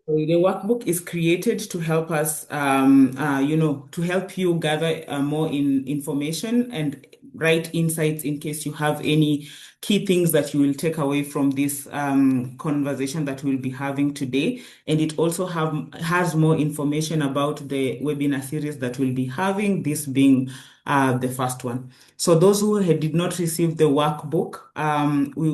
The workbook is created to help us, to help you gather more information and write insights in case you have any key things that you will take away from this conversation that we'll be having today. And it also has more information about the webinar series that we'll be having, this being the first one. So those who did not receive the workbook,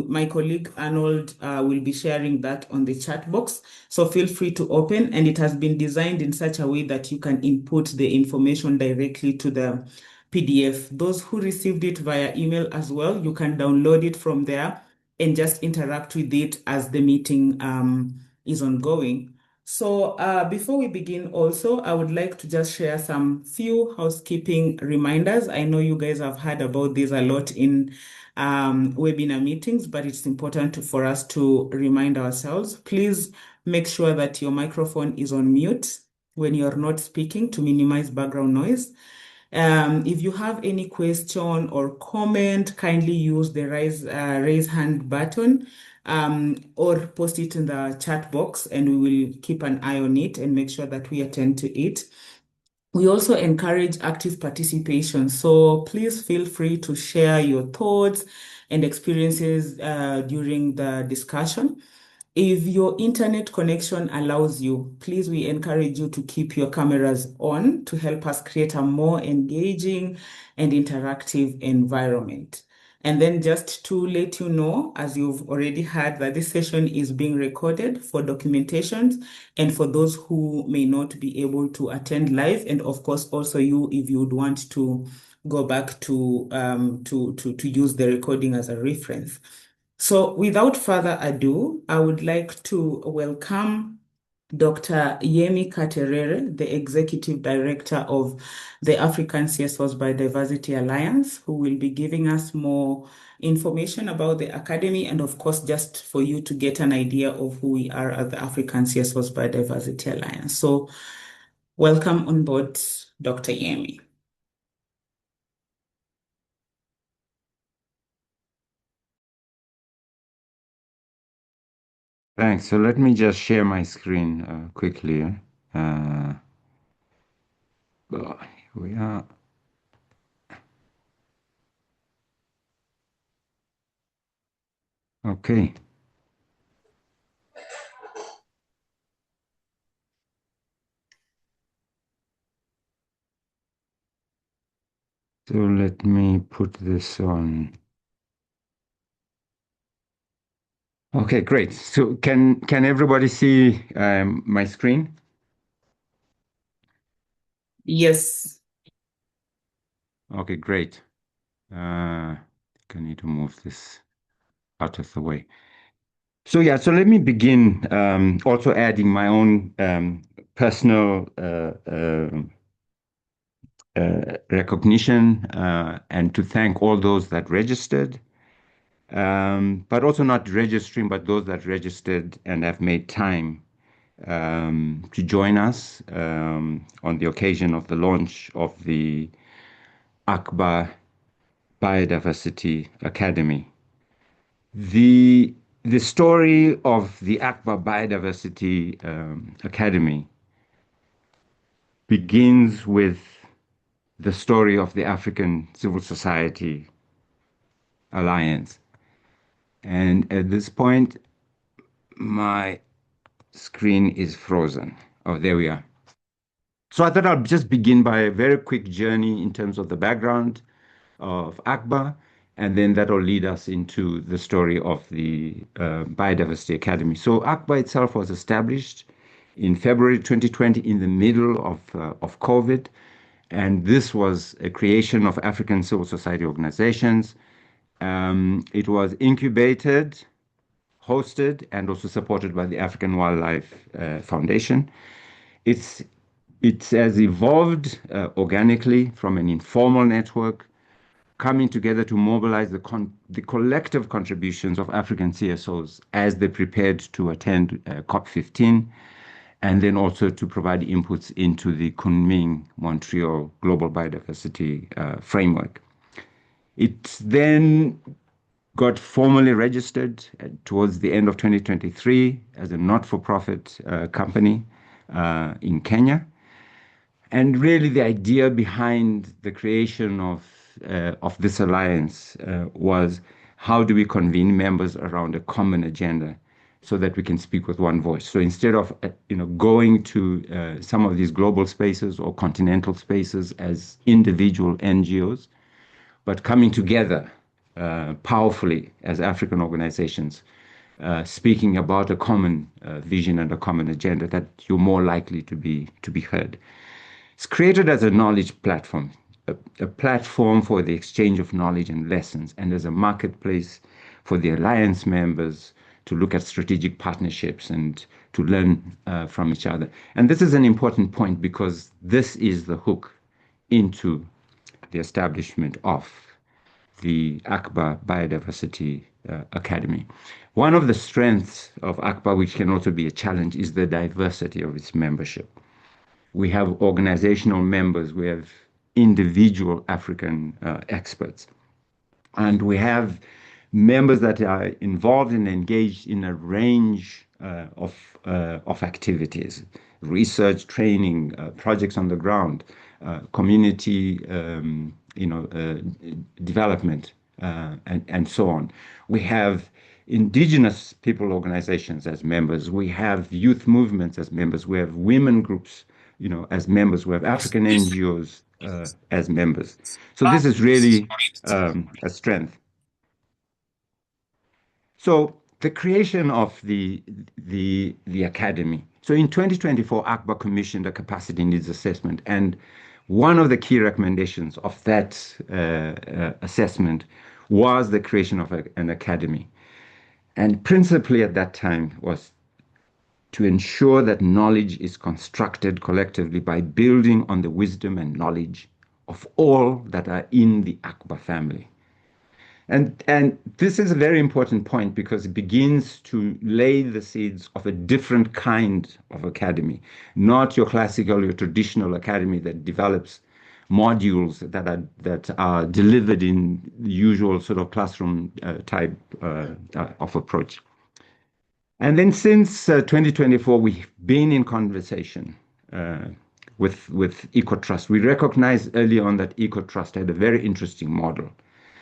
my colleague Arnold will be sharing that on the chat box. So feel free to open, and it has been designed in such a way that you can input the information directly to the PDF. Those who received it via email as well, you can download it from there and just interact with it as the meeting is ongoing. So before we begin also, I would like to just share some few housekeeping reminders. I know you guys have heard about this a lot in webinar meetings, but it's important for us to remind ourselves. Please make sure that your microphone is on mute when you're not speaking to minimize background noise. If you have any question or comment, kindly use the raise hand button or post it in the chat box, and we will keep an eye on it and make sure that we attend to it. We also encourage active participation, so please feel free to share your thoughts and experiences during the discussion. If your internet connection allows you, please, we encourage you to keep your cameras on to help us create a more engaging and interactive environment. And then just to let you know, as you've already heard, that this session is being recorded for documentations and for those who may not be able to attend live. And of course, also you, if you would want to go back to use the recording as a reference. So without further ado, I would like to welcome Dr. Yemi Katerere, the Executive Director of the African CSOs Biodiversity Alliance, who will be giving us more information about the Academy and, of course, just for you to get an idea of who we are at the African CSOs Biodiversity Alliance. So welcome on board, Dr. Yemi. Thanks. So let me just share my screen quickly. Here we are. Okay. So let me put this on. Okay, great. So can everybody see my screen? Yes. Okay, great. I need to move this out of the way. So yeah, so let me begin also adding my own personal recognition and to thank all those that registered, but also not registering, but those that registered and have made time to join us on the occasion of the launch of the ACBA Biodiversity Academy. The story of the ACBA Biodiversity Academy begins with the story of the African Civil Society Alliance. And at this point, my screen is frozen. Oh, there we are. So I thought I'll just begin by a very quick journey in terms of the background of ACBA, and then that'll lead us into the story of the Biodiversity Academy. So ACBA itself was established in February 2020 in the middle of COVID, and this was a creation of African civil society organizations. It was incubated, hosted, and also supported by the African Wildlife Foundation. It has evolved organically from an informal network, coming together to mobilize the collective contributions of African CSOs as they prepared to attend COP15, and then also to provide inputs into the Kunming Montreal Global Biodiversity Framework. It then got formally registered towards the end of 2023 as a not-for-profit company in Kenya. And really, the idea behind the creation of this alliance was how do we convene members around a common agenda so that we can speak with one voice. So instead of going to some of these global spaces or continental spaces as individual NGOs, but coming together powerfully as African organizations, speaking about a common vision and a common agenda, that you're more likely to be heard. It's created as a knowledge platform, a platform for the exchange of knowledge and lessons, and as a marketplace for the alliance members to look at strategic partnerships and to learn from each other. And this is an important point because this is the hook into the establishment of the ACBA Biodiversity Academy. One of the strengths of ACBA, which can also be a challenge, is the diversity of its membership. We have organizational members, we have individual African experts, and we have members that are involved and engaged in a range of activities, research, training, projects on the ground, community development, and so on. We have indigenous people organizations as members. We have youth movements as members. We have women groups as members. We have African NGOs as members. So this is really a strength. So the creation of the academy. So in 2024, ACBA commissioned a capacity needs assessment, and one of the key recommendations of that assessment was the creation of an academy. And principally at that time was to ensure that knowledge is constructed collectively by building on the wisdom and knowledge of all that are in the ACBA family. And this is a very important point because it begins to lay the seeds of a different kind of academy, not your classical, your traditional academy that develops modules that are delivered in the usual sort of classroom type of approach. And then since 2024, we've been in conversation with ECOTRUST. We recognized early on that ECOTRUST had a very interesting model.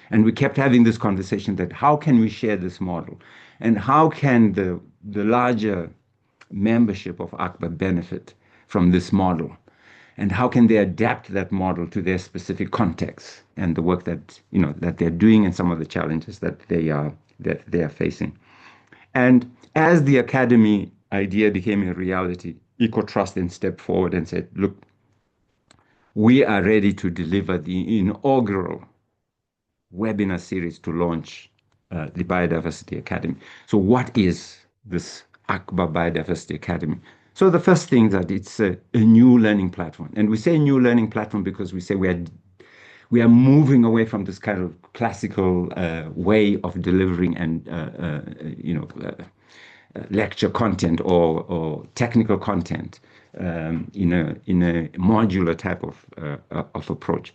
And we kept having this conversation that how can we share this model? And how can the larger membership of ACBA benefit from this model? And how can they adapt that model to their specific context and the work that they're doing and some of the challenges that they are facing? And as the academy idea became a reality, ECOTRUST then stepped forward and said, look, we are ready to deliver the inaugural webinar series to launch the Biodiversity Academy. So what is this ACBA Biodiversity Academy? So the first thing is that it's a new learning platform. And we say new learning platform because we say we are moving away from this kind of classical way of delivering and lecture content or technical content in a modular type of approach.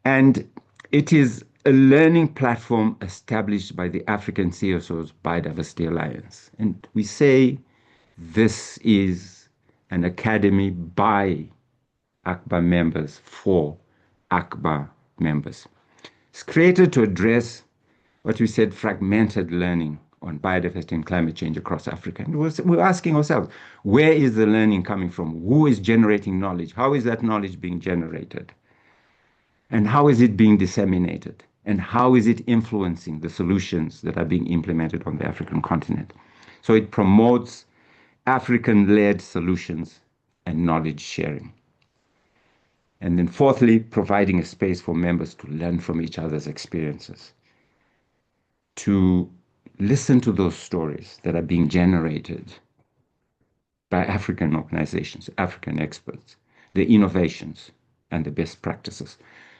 And it is a learning platform established by the African CSOs Biodiversity Alliance. And we say this is an academy by ACBA members for ACBA members. It's created to address what we said fragmented learning on biodiversity and climate change across Africa. And we're asking ourselves, where is the learning coming from? Who is generating knowledge? How is that knowledge being generated? And how is it being disseminated? And how is it influencing the solutions that are being implemented on the African continent? So it promotes African-led solutions and knowledge sharing. And then fourthly, providing a space for members to learn from each other's experiences, to listen to those stories that are being generated by African organizations, African experts, the innovations and the best practices.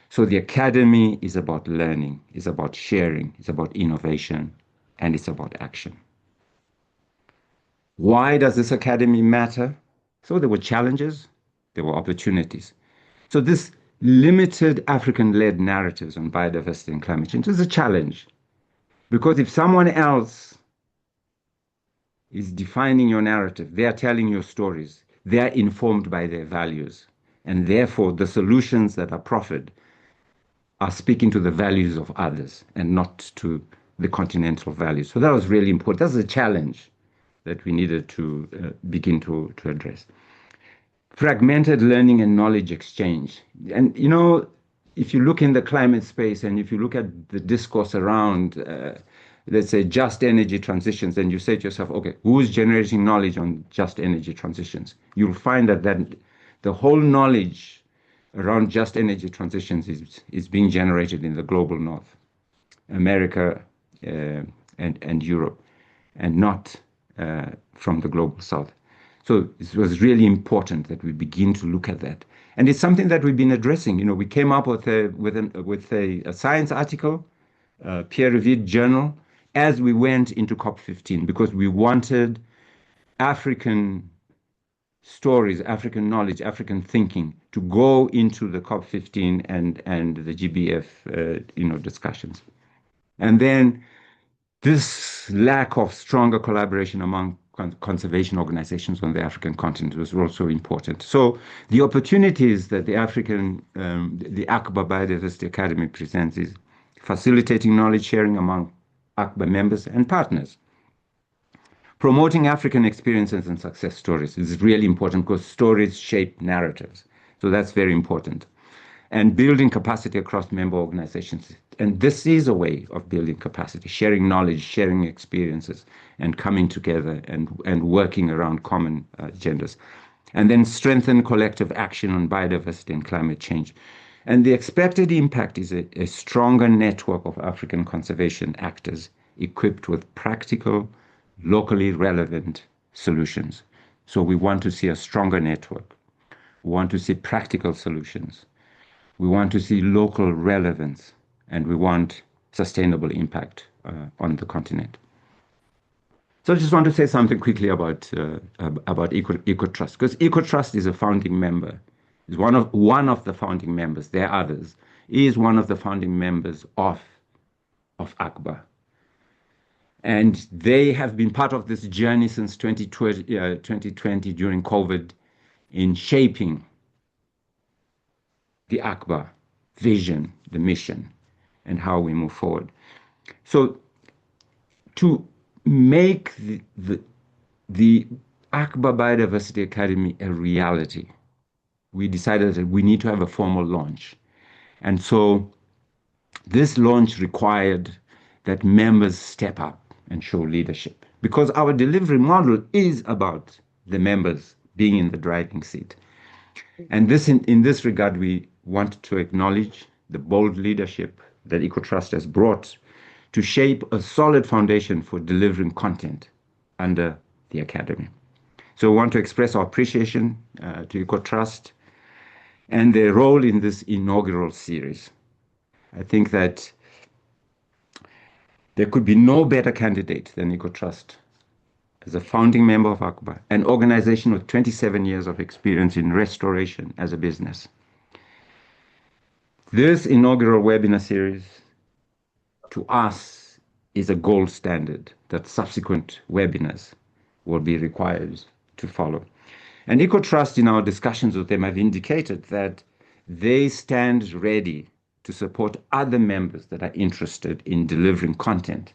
So the academy is about learning, it's about sharing, it's about innovation, and it's about action. Why does this academy matter? So there were challenges, there were opportunities. So this limited African-led narratives on biodiversity and climate change is a challenge Because if someone else is defining your narrative, they are telling your stories, they are informed by their values, and therefore the solutions that are proffered are speaking to the values of others and not to the continental values. So that was really important. That's a challenge that we needed to begin to address. Fragmented learning and knowledge exchange. And, you know, if you look in the climate space and if you look at the discourse around, let's say, just energy transitions, and you say to yourself, okay, who's generating knowledge on just energy transitions? You'll find that the whole knowledge around just energy transitions is being generated in the global north, America and Europe, and not from the global south. So it was really important that we begin to look at that. And it's something that we've been addressing. You know, we came up with a science article, peer-reviewed journal, as we went into COP15, because we wanted African stories, African knowledge, African thinking to go into the COP15 and the GBF discussions. And then this lack of stronger collaboration among conservation organizations on the African continent was also important. So the opportunities that the ACBA Biodiversity Academy presents is facilitating knowledge sharing among ACBA members and partners. Promoting African experiences and success stories is really important because stories shape narratives. So that's very important. And building capacity across member organizations. And this is a way of building capacity, sharing knowledge, sharing experiences, and coming together and working around common agendas. And then strengthen collective action on biodiversity and climate change. And the expected impact is a stronger network of African conservation actors equipped with practical, locally relevant solutions. So we want to see a stronger network. We want to see practical solutions. We want to see local relevance, and we want sustainable impact on the continent. So I just want to say something quickly about EcoTrust, because EcoTrust is a founding member. Is one of the founding members. There are others. He is one of the founding members of ACBA. And they have been part of this journey since 2020 during COVID in shaping the ACBA vision, the mission, and how we move forward. So to make the ACBA Biodiversity Academy a reality, we decided that we need to have a formal launch. And so this launch required that members step up and show leadership, because our delivery model is about the members being in the driving seat. And this, in this regard, we want to acknowledge the bold leadership that EcoTrust has brought to shape a solid foundation for delivering content under the Academy. So we want to express our appreciation to EcoTrust and their role in this inaugural series. I think that there could be no better candidate than EcoTrust as a founding member of ACBA, an organization with 27 years of experience in restoration as a business. This inaugural webinar series, to us, is a gold standard that subsequent webinars will be required to follow. And EcoTrust, in our discussions with them, have indicated that they stand ready to support other members that are interested in delivering content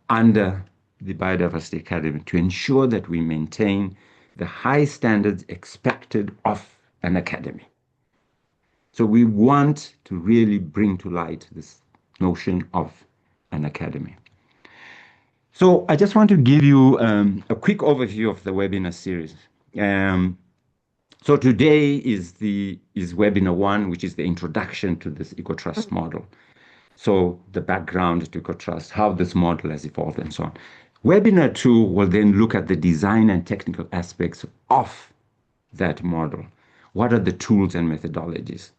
under the Biodiversity Academy to ensure that we maintain the high standards expected of an academy. So we want to really bring to light this notion of an academy. So I just want to give you a quick overview of the webinar series. So today is webinar 1, which is the introduction to this EcoTrust model. So the background to EcoTrust, how this model has evolved, and so on. Webinar 2 will then look at the design and technical aspects of that model. What are the tools and methodologies?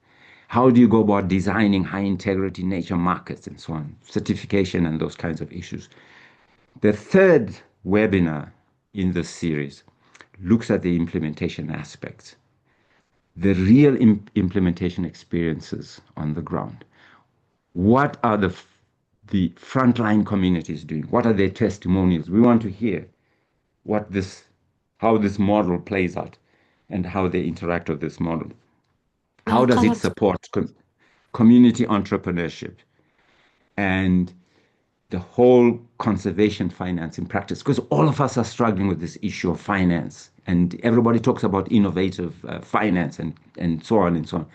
How do you go about designing high integrity nature markets and so on, certification and those kinds of issues. The third webinar in this series looks at the implementation aspects, the real implementation experiences on the ground. What are the the frontline community is doing? What are their testimonials? We want to hear how this model plays out and how they interact with this model. How does it support community entrepreneurship and the whole conservation finance in practice? Because all of us are struggling with this issue of finance, and everybody talks about innovative finance and so on and so on.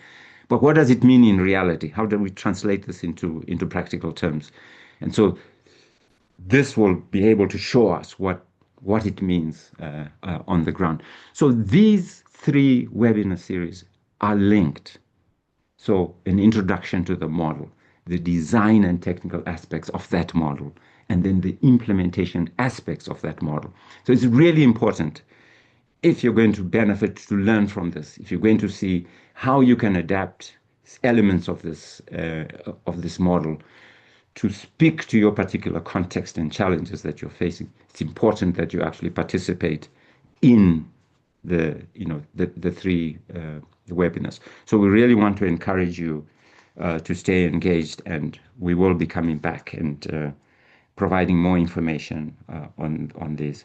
But what does it mean in reality? How do we translate this into practical terms? And so this will be able to show us what it means on the ground. So these 3 webinar series are linked. So an introduction to the model, the design and technical aspects of that model, and then the implementation aspects of that model. So it's really important, if you're going to benefit, to learn from this, if you're going to see how you can adapt elements of this model to speak to your particular context and challenges that you're facing. It's important that you actually participate in the 3 webinars. So we really want to encourage you to stay engaged, and we will be coming back and providing more information on this.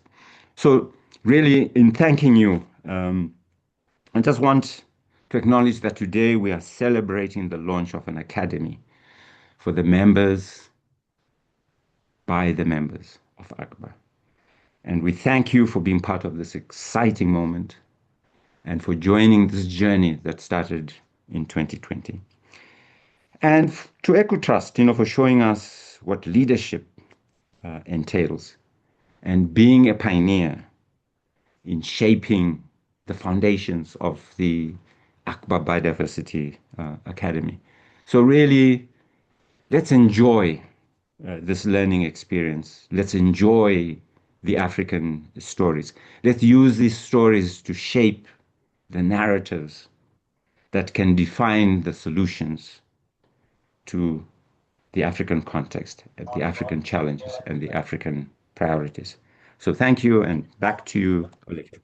So really, in thanking you, I just want to acknowledge that today we are celebrating the launch of an academy for the members, by the members of ACBA. And we thank you for being part of this exciting moment and for joining this journey that started in 2020. And to ECOTRUST, for showing us what leadership entails and being a pioneer in shaping the foundations of the ACBA Biodiversity Academy. So really, let's enjoy this learning experience. Let's enjoy the African stories. Let's use these stories to shape the narratives that can define the solutions to the African context, the African challenges, and the African priorities. So thank you, and back to you, Olivia.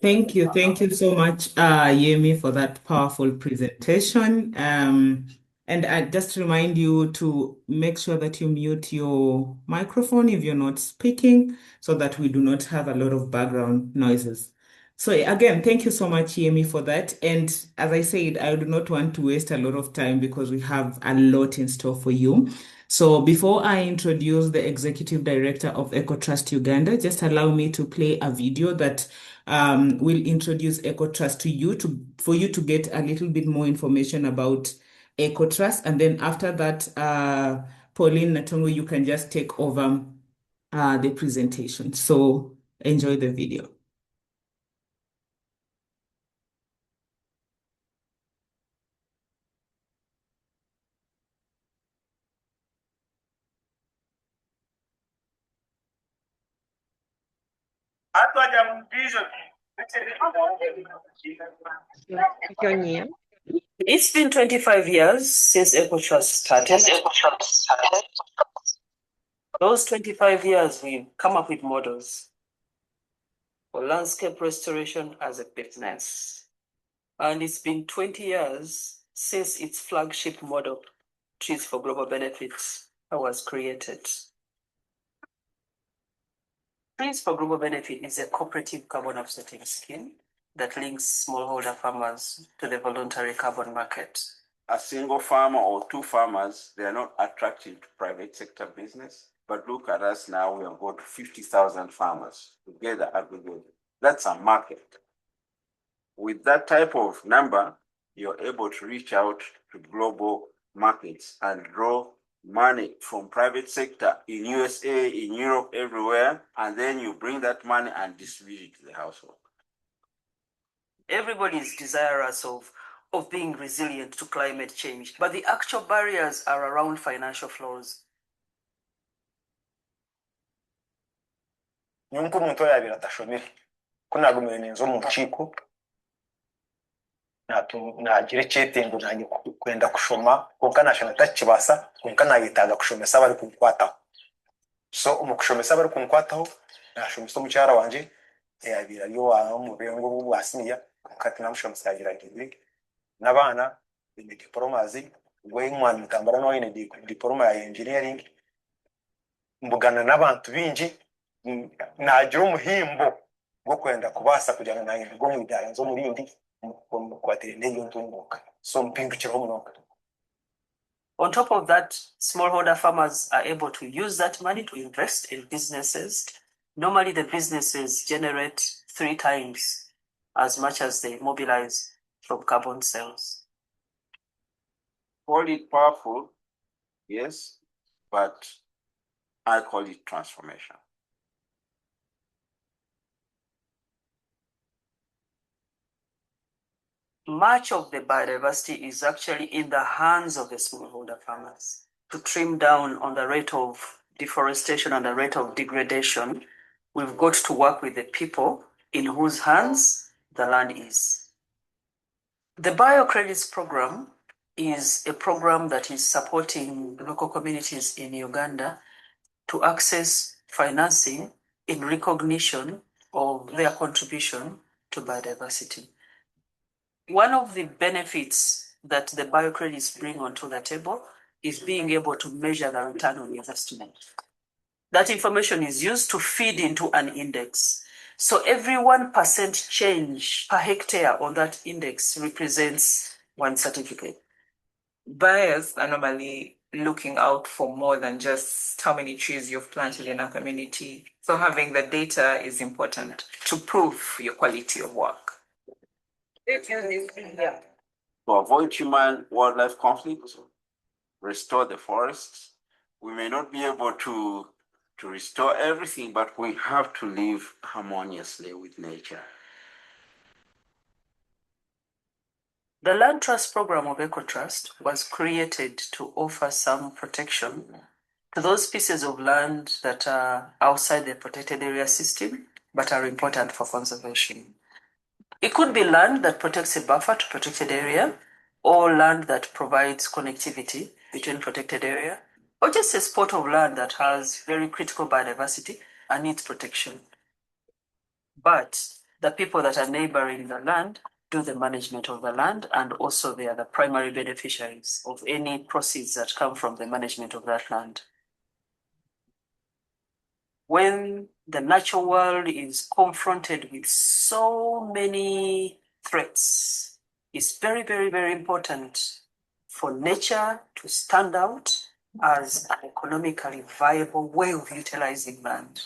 Thank you. Thank you so much, Yemi, for that powerful presentation. And I just remind you to make sure that you mute your microphone if you're not speaking, so that we do not have a lot of background noises. So again, thank you so much, Yemi, for that. And as I said, I do not want to waste a lot of time because we have a lot in store for you. So before I introduce the Executive Director of EcoTrust Uganda, just allow me to play a video that will introduce EcoTrust to you for you to get a little bit more information about EcoTrust. And then after that, Pauline Natongo, you can just take over the presentation. So enjoy the video. It's been 25 years since EcoTrust started. Those 25 years, we've come up with models for landscape restoration as a business. And it's been 20 years since its flagship model, Trees for Global Benefits, was created. Trees for Global Benefit is a cooperative carbon offsetting scheme that links smallholder farmers to the voluntary carbon market. A single farmer or 2 farmers, they are not attractive to private sector business. But look at us now, we have got 50,000 farmers together aggregated. That's a market. With that type of number, you're able to reach out to global markets and draw money from private sector in USA, in Europe, everywhere, and then you bring that money and distribute it to the household. Everybody is desirous of being resilient to climate change, but the actual barriers are around financial flows. Nyungu muntu yabira tashomeri kunagumira nenzo mu rukiko nagira cyetengo nanye kwenda kushoma konka nashana takibasa konka nayitaga kushomesa bari kunkwataho so umukushomesa bari kunkwataho nashomesa mucyara wanje yabira yo mu bengo bwasiniya konka tunamushomesa yagira gidi n'abaana bine diplomas gw'omwana ntambara nawe ine diploma ya engineering mbugana n'abantu bingi nagira umuhimbo gwo kwenda kubaasa kugira ngo nange gwo mu idara nzo murindi mukwatire n'eyo ntunguka so mpindukiraho munonga. On top of that, smallholder farmers are able to use that money to invest in businesses. Normally, the businesses generate 3 times as much as they mobilize from carbon sales. Call it powerful, yes, but I call it transformation. Much of the biodiversity is actually in the hands of the smallholder farmers to trim down on the rate of deforestation and the rate of degradation. We've got to work with the people in whose hands the land is. The biocredits program is a program that is supporting local communities in Uganda to access financing in recognition of their contribution to biodiversity. One of the benefits that the biocredits bring onto the table is being able to measure the return on investment. That information is used to feed into an index. So every 1% change per hectare on that index represents 1 certificate. Buyers are normally looking out for more than just how many trees you've planted in a community. So having the data is important to prove your quality of work. To avoid human-wildlife conflict, restore the forests. We may not be able to restore everything, but we have to live harmoniously with nature. The Land Trust program of ECOTRUST was created to offer some protection to those pieces of land that are outside the protected area system, but are important for conservation. It could be land that protects a buffer to protected area, or land that provides connectivity between protected area, or just a spot of land that has very critical biodiversity and needs protection. But the people that are neighboring the land do the management of the land, and also they are the primary beneficiaries of any proceeds that come from the management of that land. When the natural world is confronted with so many threats, it's very, very, very important for nature to stand out as an economically viable way of utilizing land.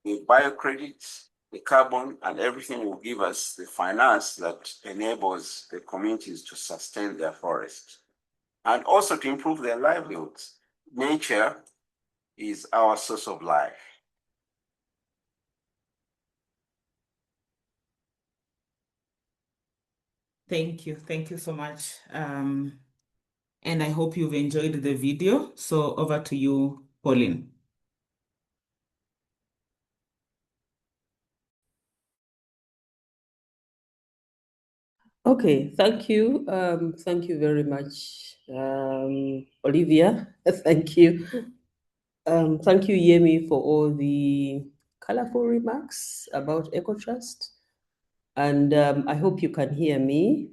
The biocredits, the carbon, and everything will give us the finance that enables the communities to sustain their forests and also to improve their livelihoods. Nature is our source of life. Thank you so much. And I hope you've enjoyed the video. So over to you, Pauline. Okay, thank you. Thank you very much, Olivia. Thank you. Thank you, Yemi, for all the colorful remarks about EcoTrust. And I hope you can hear me.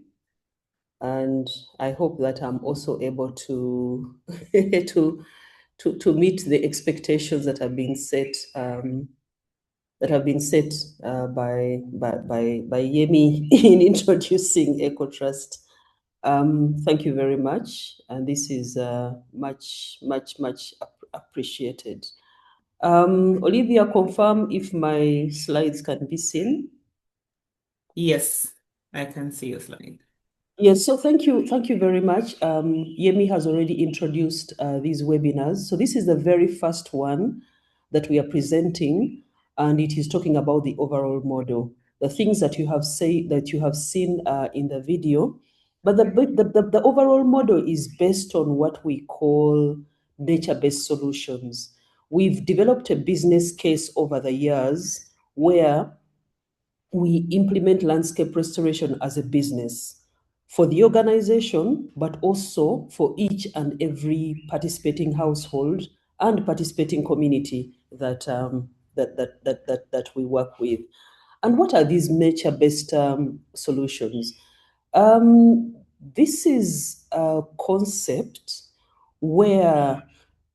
And I hope that I'm also able to to meet the expectations that have been set by Yemi in introducing EcoTrust. Thank you very much, and this is much appreciated. Olivia, confirm if my slides can be seen. Yes, I can see your slide. Yes, so thank you very much. Yemi has already introduced these webinars. So this is the very first one that we are presenting, and it is talking about the overall model, the things that you have seen in the video. But the overall model is based on what we call nature-based solutions. We've developed a business case over the years where we implement landscape restoration as a business for the organization, but also for each and every participating household and participating community that we work with. And what are these nature-based solutions? This is a concept where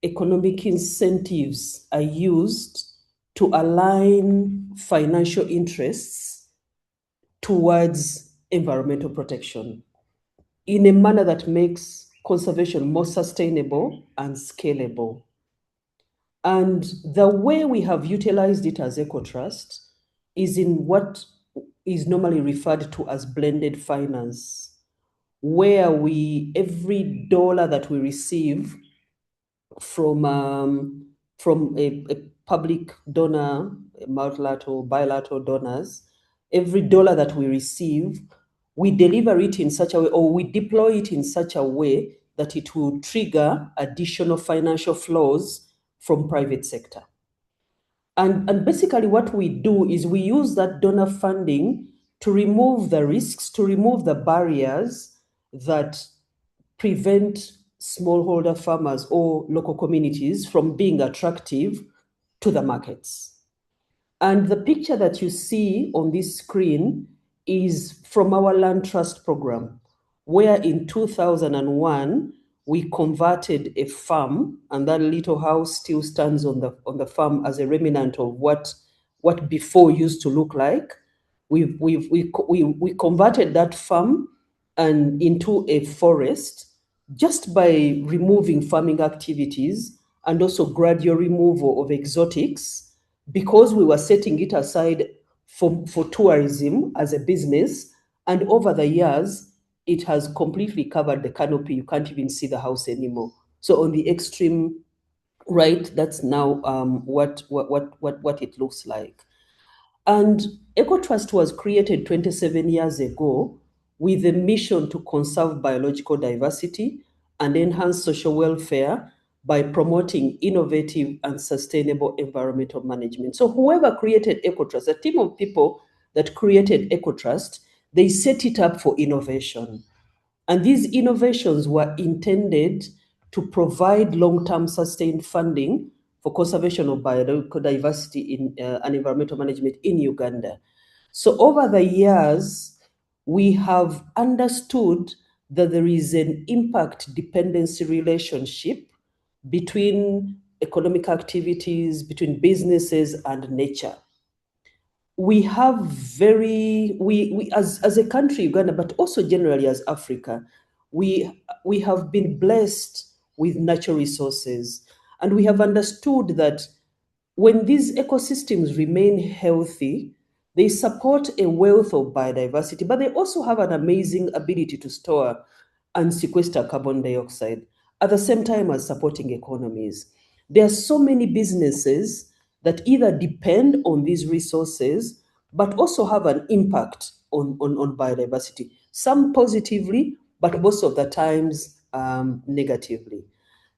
economic incentives are used to align financial interests towards environmental protection in a manner that makes conservation more sustainable and scalable. And the way we have utilized it as EcoTrust is in what is normally referred to as blended finance, where every dollar that we receive from a public donor, multilateral, bilateral donors, every dollar that we receive, we deliver it in such a way, or we deploy it in such a way that it will trigger additional financial flows from private sector. And basically what we do is we use that donor funding to remove the risks, to remove the barriers that prevent smallholder farmers or local communities from being attractive to the markets. And the picture that you see on this screen is from our land trust program, where in 2001, we converted a farm, and that little house still stands on the farm as a remnant of what before used to look like. We converted that farm and into a forest just by removing farming activities and also gradual removal of exotics, because we were setting it aside for tourism as a business. And over the years, it has completely covered the canopy. You can't even see the house anymore. So on the extreme right, that's now what it looks like. And EcoTrust was created 27 years ago with a mission to conserve biological diversity and enhance social welfare by promoting innovative and sustainable environmental management. So whoever created EcoTrust, a team of people that created EcoTrust, they set it up for innovation. And these innovations were intended to provide long-term sustained funding for conservation of biodiversity and environmental management in Uganda. So over the years, we have understood that there is an impact dependency relationship between economic activities, between businesses and nature. We have we as a country, Uganda, but also generally as Africa, we have been blessed with natural resources. And we have understood that when these ecosystems remain healthy, they support a wealth of biodiversity, but they also have an amazing ability to store and sequester carbon dioxide at the same time as supporting economies. There are so many businesses that either depend on these resources, but also have an impact on biodiversity, some positively, but most of the times negatively.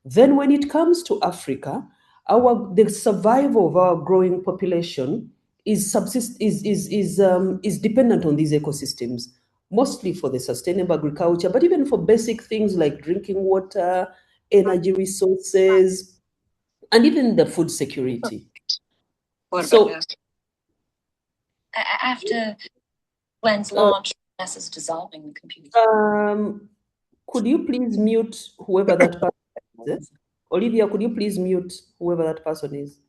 Then when it comes to Africa, the survival of our growing population is dependent on these ecosystems, mostly for the sustainable agriculture, but even for basic things like drinking water, energy resources, and even the food security. So after Glenn's launch, is dissolving the computer. Could you please mute whoever that person is? Olivia, could you please mute whoever that person is?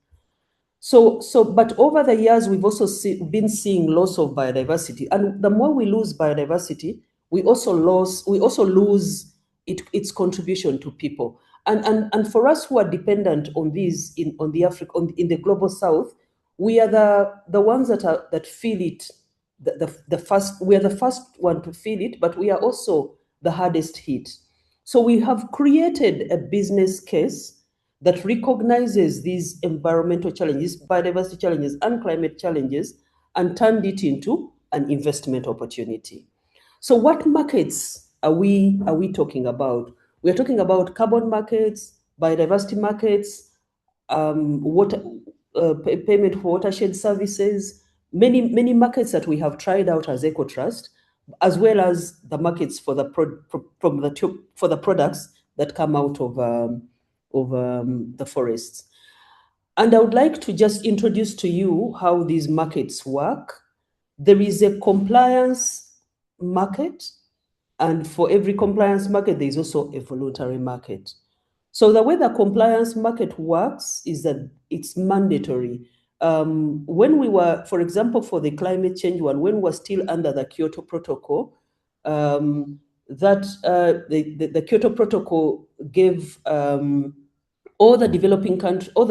But over the years, we've also been seeing loss of biodiversity, and the more we lose biodiversity, we also lose its contribution to people. And for us who are dependent on these in the global South, we are the ones that feel it the first. We are the first one to feel it, but we are also the hardest hit. So we have created a business case that recognizes these environmental challenges, biodiversity challenges, and climate challenges, and turned it into an investment opportunity. So what markets are we talking about? We are talking about carbon markets, biodiversity markets, water payment for watershed services, many markets that we have tried out as EcoTrust, as well as the markets for the products that come out of the forests. And I would like to just introduce to you how these markets work there is a compliance market, and for every compliance market, there is also a voluntary market. So the way the compliance market works is that it's mandatory. When we were, for example, for the climate change one, when we were still under the Kyoto Protocol, the Kyoto Protocol gave all the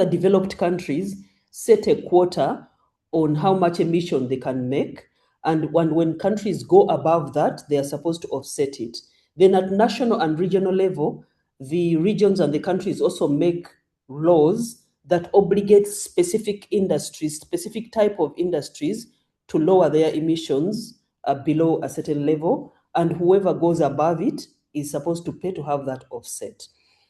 developed countries set a quota on how much emission they can make. And when countries go above that, they are supposed to offset it. Then at national and regional level, the regions and the countries also make laws that obligate specific industries, specific type of industries, to lower their emissions below a certain level. And whoever goes above it is supposed to pay to have that offset.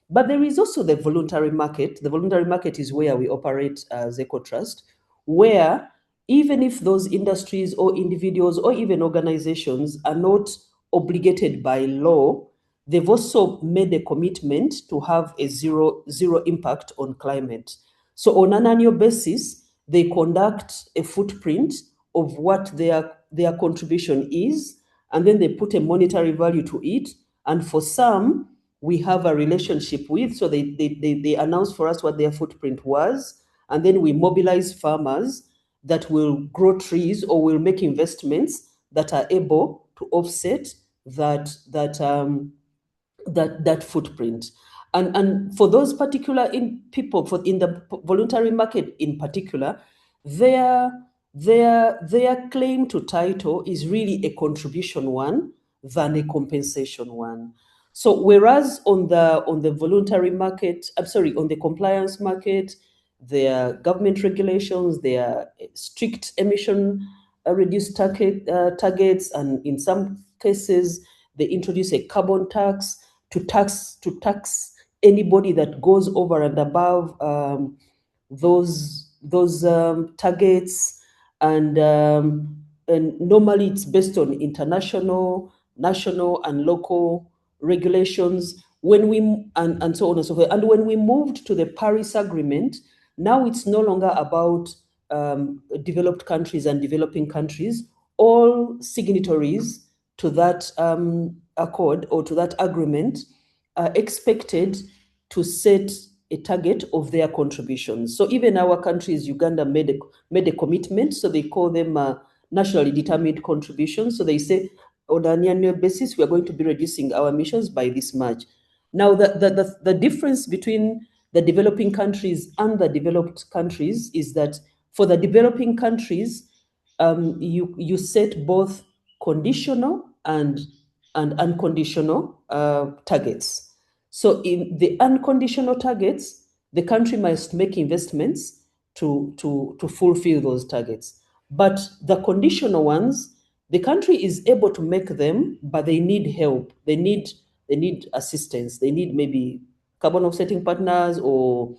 But there is also the voluntary market. The voluntary market is where we operate as EcoTrust, where even if those industries or individuals or even organizations are not obligated by law, they've also made a commitment to have a zero impact on climate. So on an annual basis, they conduct a footprint of what their contribution is, and then they put a monetary value to it. And for some, we have a relationship with, so they announce for us what their footprint was, and then we mobilize farmers that will grow trees or will make investments that are able to offset that footprint. And for those particular people, in the voluntary market in particular, their claim to title is really a contribution one than a compensation one. So whereas on the voluntary market, on the compliance market, there are government regulations, there are strict emission reduced targets, and in some cases they introduce a carbon tax to tax anybody that goes over and above those targets, and normally it's based on international, national, and local regulations. And so on and so forth. And when we moved to the Paris Agreement, now it's no longer about developed countries and developing countries. All signatories to that accord or to that agreement are expected to set a target of their contributions. So even our countries, Uganda made a commitment, so they call them nationally determined contributions. So they say, on an annual basis, we are going to be reducing our emissions by this much. Now, the difference between the developing countries and the developed countries is that for the developing countries, you set both conditional and unconditional targets. So in the unconditional targets, the country must make investments to fulfill those targets. But the conditional ones, the country is able to make them, but they need help. They need assistance. They need maybe carbon offsetting partners or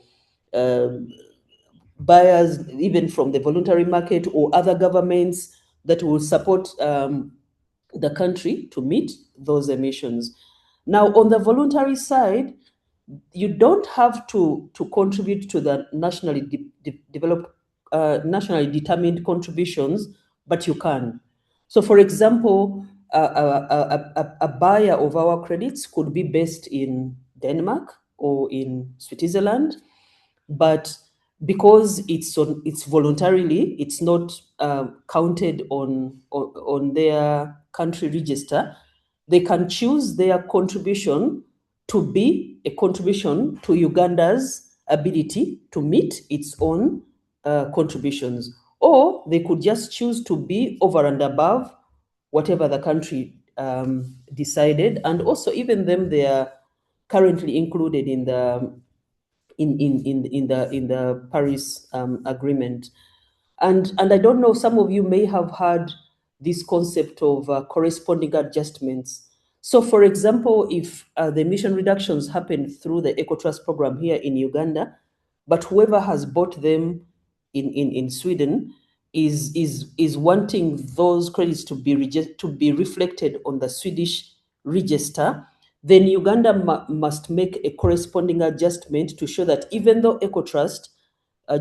buyers, even from the voluntary market or other governments that will support the country to meet those emissions. Now, on the voluntary side, you don't have to contribute to the nationally nationally determined contributions, but you can. So, for example, a buyer of our credits could be based in Denmark or in Switzerland, but because it's voluntarily, it's not counted on their country register, they can choose their contribution to be a contribution to Uganda's ability to meet its own contributions. Or they could just choose to be over and above whatever the country decided. And also, even them, they are currently included in the Paris Agreement. And I don't know, some of you may have heard this concept of corresponding adjustments. So, for example, if the emission reductions happen through the EcoTrust program here in Uganda, but whoever has bought them in Sweden is wanting those credits to be reflected on the Swedish register, then Uganda must make a corresponding adjustment to show that even though EcoTrust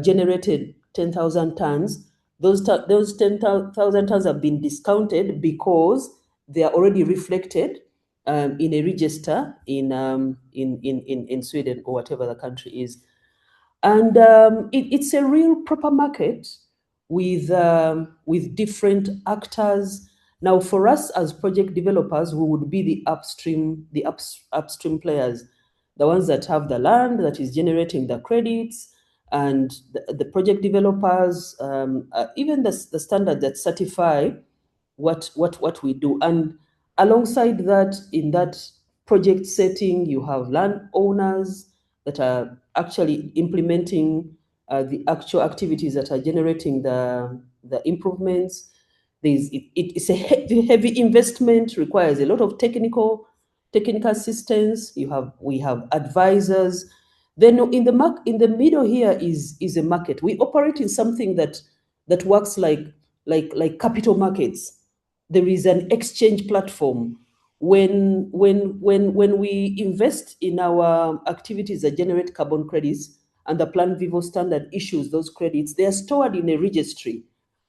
generated 10,000 tons, those 10,000 tons have been discounted because they are already reflected in a register in Sweden or whatever the country is. And it's a real proper market with different actors. Now, for us as project developers, we would be the upstream players, the ones that have the land that is generating the credits, and the project developers, even the standards that certify what we do. And alongside that, in that project setting, you have landowners that are actually implementing the actual activities that are generating the improvements. It's a heavy investment, requires a lot of technical assistance. We have advisors. Then in the middle here is a market. We operate in something that works like capital markets. There is an exchange platform. When we invest in our activities that generate carbon credits, and the Plan Vivo standard issues those credits, they are stored in a registry.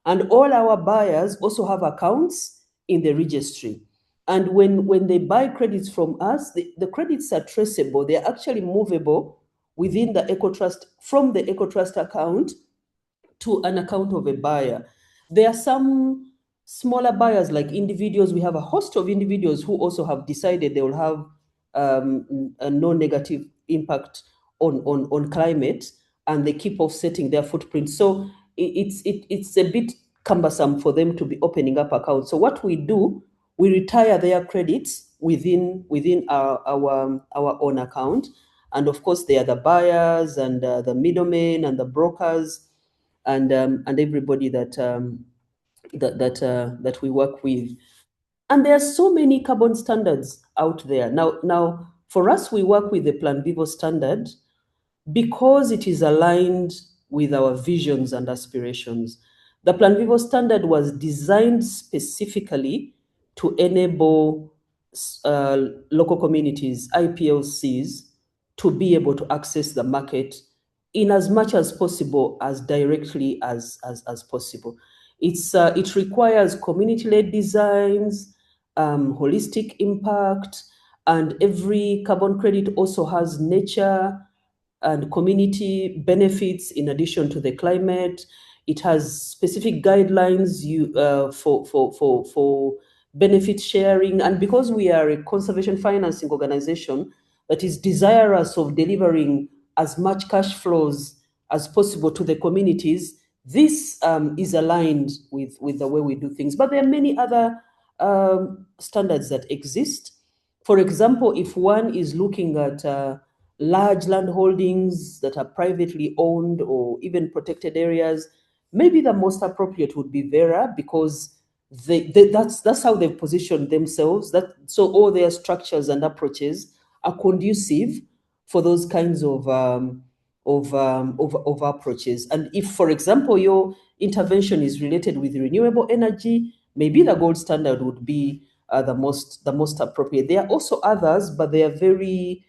And all our buyers also have accounts in the registry. And when they buy credits from us, the credits are traceable. They are actually movable within the EcoTrust, from the EcoTrust account to an account of a buyer. There are some smaller buyers, like individuals. We have a host of individuals who also have decided they will have a no negative impact on climate, and they keep offsetting their footprint. So it's a bit cumbersome for them to be opening up accounts. So what we do, we retire their credits within our own account. And of course, they are the buyers and the middlemen and the brokers and everybody that we work with. And there are so many carbon standards out there. Now for us, we work with the Plan Vivo standard because it is aligned with our visions and aspirations. The Plan Vivo standard was designed specifically to enable local communities, IPLCs, to be able to access the market in as much as possible, as directly as possible. It requires community-led designs, holistic impact, and every carbon credit also has nature and community benefits in addition to the climate. It has specific guidelines for benefit sharing. And because we are a conservation financing organization that is desirous of delivering as much cash flows as possible to the communities, this is aligned with the way we do things. But there are many other standards that exist. For example, if one is looking at large land holdings that are privately owned or even protected areas, maybe the most appropriate would be Vera, because that's how they've positioned themselves. So all their structures and approaches are conducive for those kinds of approaches. And if, for example, your intervention is related with renewable energy, maybe the gold standard would be the most appropriate. There are also others, but they are very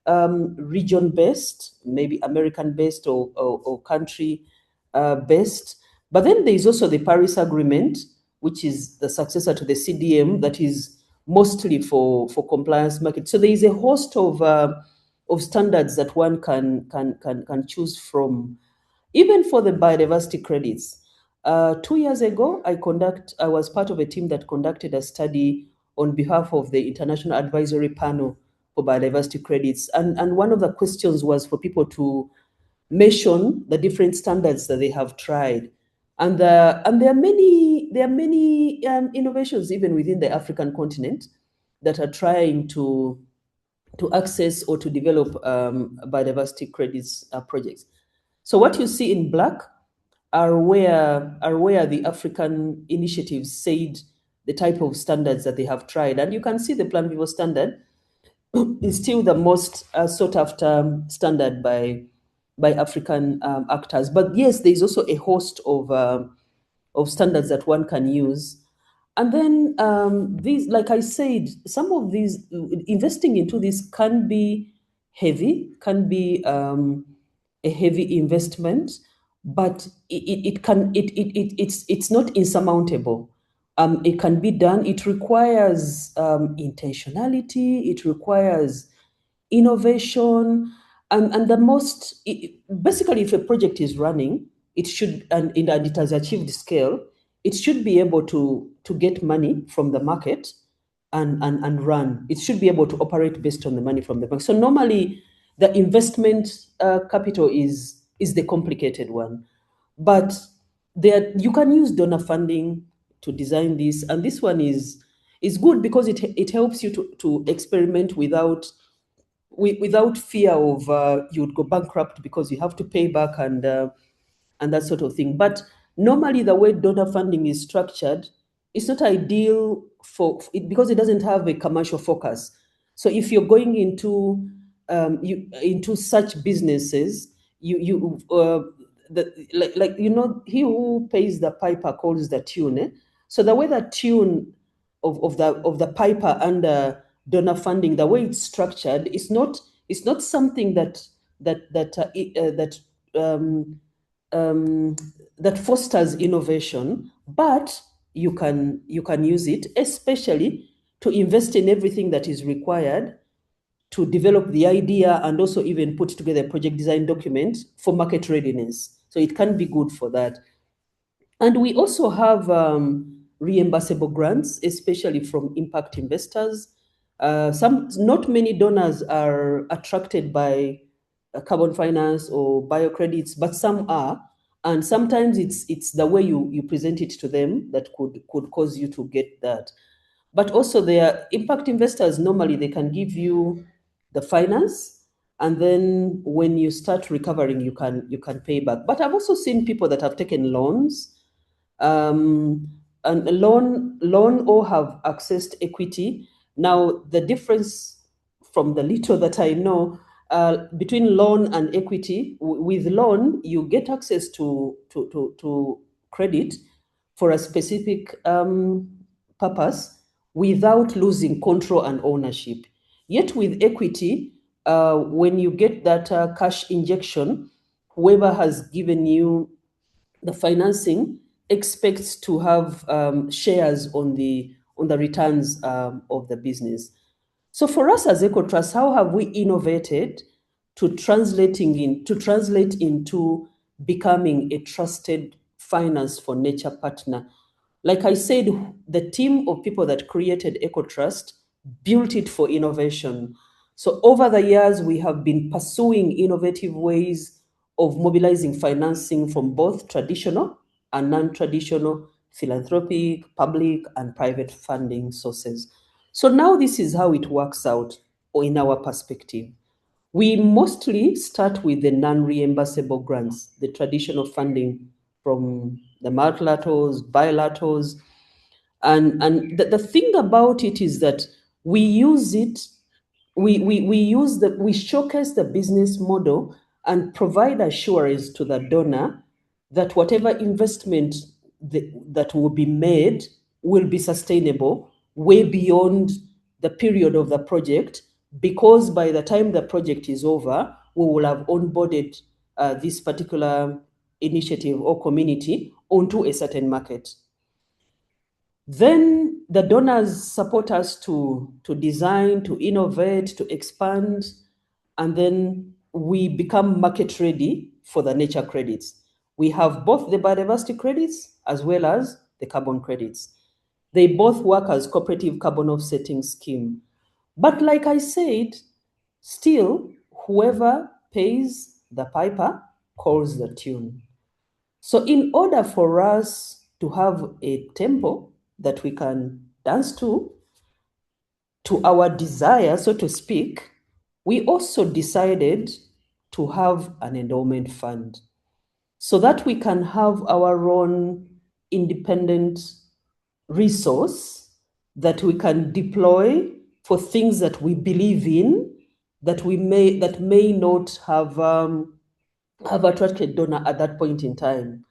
region-based, maybe American-based or country-based. But then there is also the Paris Agreement, which is the successor to the CDM, that is mostly for compliance markets. So there is a host of standards that one can choose from, even for the biodiversity credits. 2 years ago, I was part of a team that conducted a study on behalf of the International Advisory Panel for Biodiversity Credits. And one of the questions was for people to mention the different standards that they have tried. And there are many innovations even within the African continent that are trying to access or to develop biodiversity credits projects. So what you see in black are where the African initiatives said the type of standards that they have tried. And you can see the Plan Vivo standard is still the most sought after standard by African actors. But yes, there is also a host of standards that one can use. And then these, like I said, some of these, investing into this can be heavy, can be a heavy investment. but it's not insurmountable. It can be done. It requires intentionality. It requires innovation, and the most basically, if a project is running, it should and it has achieved scale, it should be able to get money from the market and run. It should be able to operate based on the money from the bank. So normally, the investment capital is the complicated one, but you can use donor funding to design this, and this one is good because it helps you to experiment without fear of you'd go bankrupt because you have to pay back and that sort of thing. But normally, the way donor funding is structured, it's not ideal for it because it doesn't have a commercial focus. So if you're going into such businesses, he who pays the piper calls the tune. Eh? So the way the tune of the piper under donor funding, the way it's structured, it's not something that fosters innovation, but you can use it, especially to invest in everything that is required to develop the idea and also even put together a project design document for market readiness. So it can be good for that. And we also have reimbursable grants, especially from impact investors. Not many donors are attracted by carbon finance or biocredits, but some are. And sometimes it's the way you present it to them that could cause you to get that. But also, their impact investors, normally they can give you the finance, and then when you start recovering, you can pay back. But I've also seen people that have taken loans, and loan or have accessed equity. Now, the difference from the little that I know between loan and equity, with loan, you get access to credit for a specific purpose without losing control and ownership. Yet with equity, when you get that cash injection, whoever has given you the financing expects to have shares on the returns of the business. So for us as EcoTrust, how have we innovated to translate into becoming a trusted finance for nature partner? Like I said, the team of people that created EcoTrust built it for innovation. So over the years, we have been pursuing innovative ways of mobilizing financing from both traditional and non-traditional philanthropic, public, and private funding sources. So now this is how it works out, or in our perspective. We mostly start with the non-reimbursable grants, the traditional funding from the multilaterals, bilaterals. And the thing about it is that we use it, we showcase the business model and provide assurance to the donor that whatever investment that will be made will be sustainable way beyond the period of the project, because by the time the project is over, we will have onboarded this particular initiative or community onto a certain market. Then the donors support us to design, to innovate, to expand, and then we become market ready for the nature credits. We have both the biodiversity credits as well as the carbon credits. They both work as cooperative carbon offsetting scheme. But like I said, still, whoever pays the piper calls the tune. So in order for us to have a tempo that we can dance to our desire, so to speak, we also decided to have an endowment fund so that we can have our own independent resource that we can deploy for things that we believe in, that may not have attracted donor at that point in time.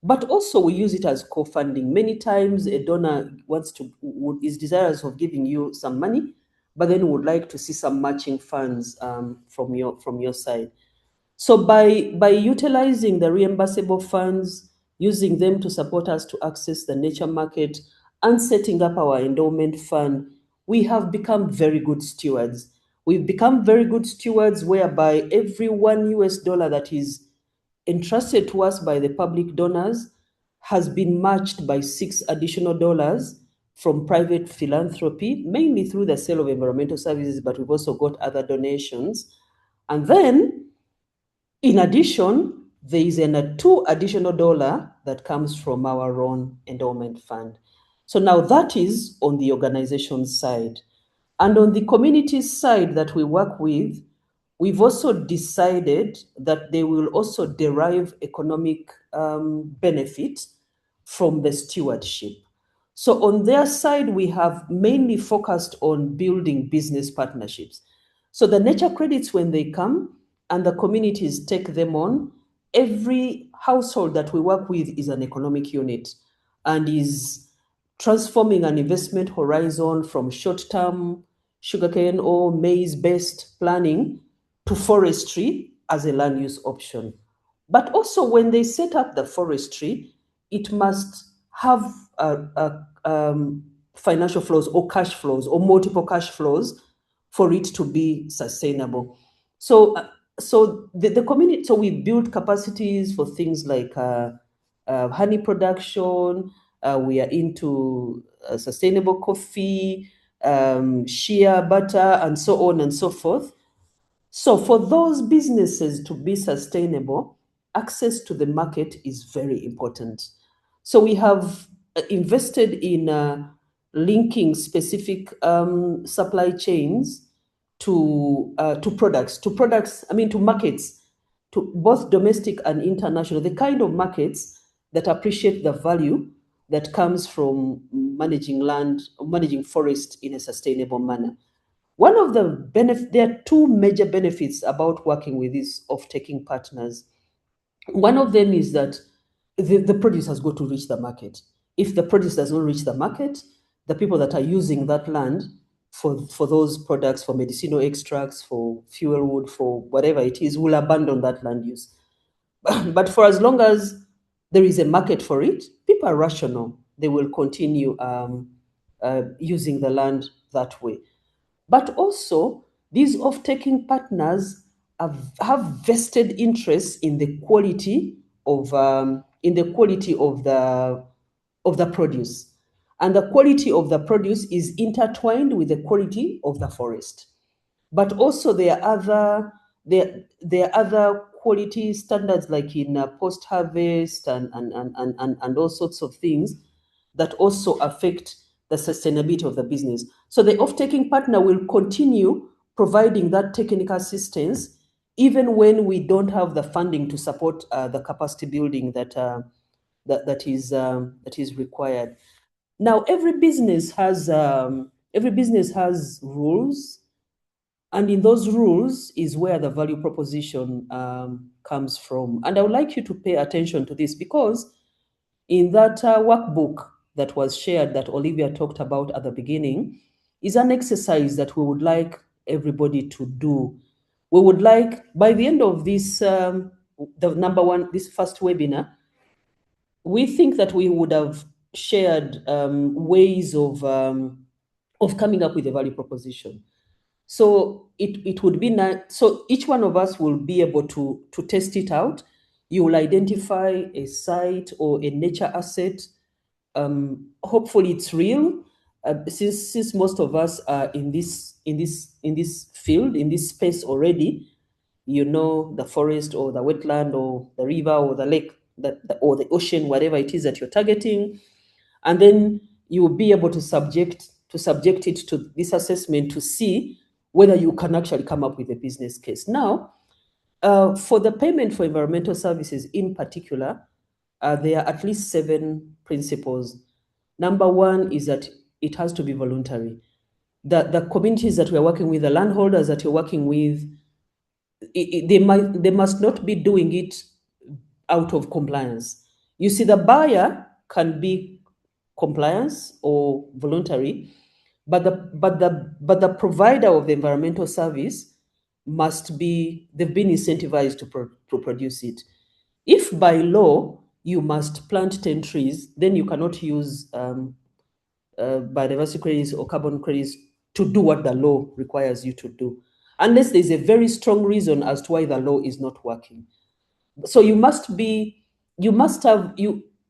But also we use it as co-funding. Many times a donor is desirous of giving you some money, but then would like to see some matching funds from your side. So by utilizing the reimbursable funds, using them to support us to access the nature market, and setting up our endowment fund, we have become very good stewards. We've become very good stewards whereby every $1 that is entrusted to us by the public donors has been matched by $6 additional from private philanthropy, mainly through the sale of environmental services, but we've also got other donations. And then, in addition, there is a $2 additional that comes from our own endowment fund. So now that is on the organization side. And on the community side that we work with, we've also decided that they will also derive economic benefit from the stewardship. So on their side, we have mainly focused on building business partnerships. So the nature credits, when they come and the communities take them on, every household that we work with is an economic unit and is transforming an investment horizon from short-term sugarcane or maize-based planning to forestry as a land use option. But also when they set up the forestry, it must have financial flows or cash flows or multiple cash flows for it to be sustainable. So the community, so we build capacities for things like honey production. We are into sustainable coffee, shea butter, and so on and so forth. So for those businesses to be sustainable, access to the market is very important. So we have invested in linking specific supply chains to markets, to both domestic and international, the kind of markets that appreciate the value that comes from managing forest in a sustainable manner. One of the there are two major benefits about working with these off-taking partners. One of them is that the produce has got to reach the market. If the produce does not reach the market, the people that are using that land for those products, for medicinal extracts, for fuel wood, for whatever it is, will abandon that land use. But for as long as there is a market for it, people are rational. They will continue using the land that way. But also, these off-taking partners have vested interests in the quality of the produce, and the quality of the produce is intertwined with the quality of the forest. But also, there are other quality standards, like in post-harvest and all sorts of things that also affect the sustainability of the business. So the off-taking partner will continue providing that technical assistance even when we don't have the funding to support the capacity building that is required. Now, every business has rules, and in those rules is where the value proposition comes from. And I would like you to pay attention to this, because in that workbook that was shared, that Olivia talked about at the beginning, is an exercise that we would like everybody to do. We would like, by the end of this, this first webinar, we think that we would have shared ways of coming up with a value proposition. So it would be nice. So each one of us will be able to test it out. You will identify a site or a nature asset. Hopefully it's real. Since most of us are in this field, in this space already, you know, the forest or the wetland or the river or the lake or the ocean, whatever it is that you're targeting, and then you will be able to subject it to this assessment to see whether you can actually come up with a business case. Now, for the payment for environmental services in particular, there are at least 7 principles. Number 1 is that it has to be voluntary. The communities that we're working with, the landholders that you're working with, they must not be doing it out of compliance. You see, the buyer can be compliance or voluntary, but the provider of the environmental service they've been incentivized to produce it. If by law you must plant 10 trees, then you cannot use biodiversity credits or carbon credits to do what the law requires you to do, unless there's a very strong reason as to why the law is not working. So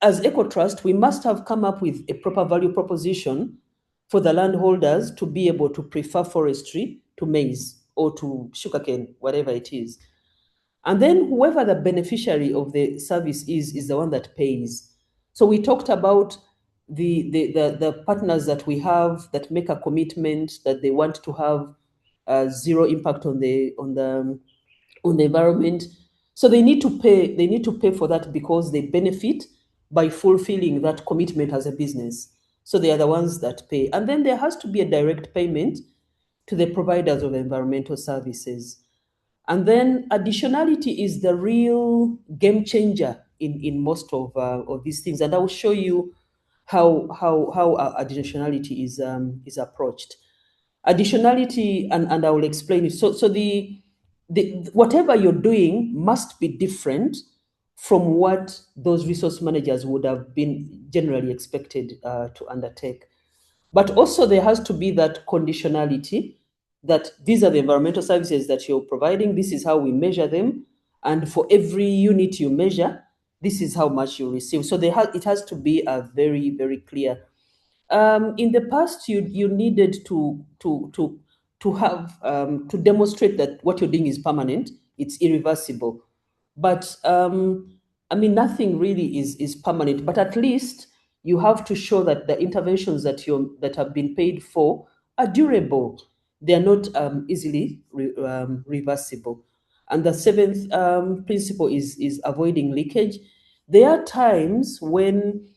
as EcoTrust, we must have come up with a proper value proposition for the landholders to be able to prefer forestry to maize or to sugarcane, whatever it is. And then whoever the beneficiary of the service is the one that pays. So we talked about the partners that we have that make a commitment that they want to have zero impact on the environment. So they need to pay for that because they benefit by fulfilling that commitment as a business. So they are the ones that pay. And then there has to be a direct payment to the providers of environmental services. And then additionality is the real game changer in most of these things. And I will show you how additionality is approached. Additionality, and I will explain it. So the whatever you're doing must be different from what those resource managers would have been generally expected to undertake. But also there has to be that conditionality that these are the environmental services that you're providing, this is how we measure them, and for every unit you measure, this is how much you receive. So it has to be a very, very clear. In the past, you needed to have to demonstrate that what you're doing is permanent, it's irreversible. But I mean, nothing really is permanent. But at least you have to show that the interventions that have been paid for are durable. They are not easily reversible. And the seventh principle is avoiding leakage. There are times when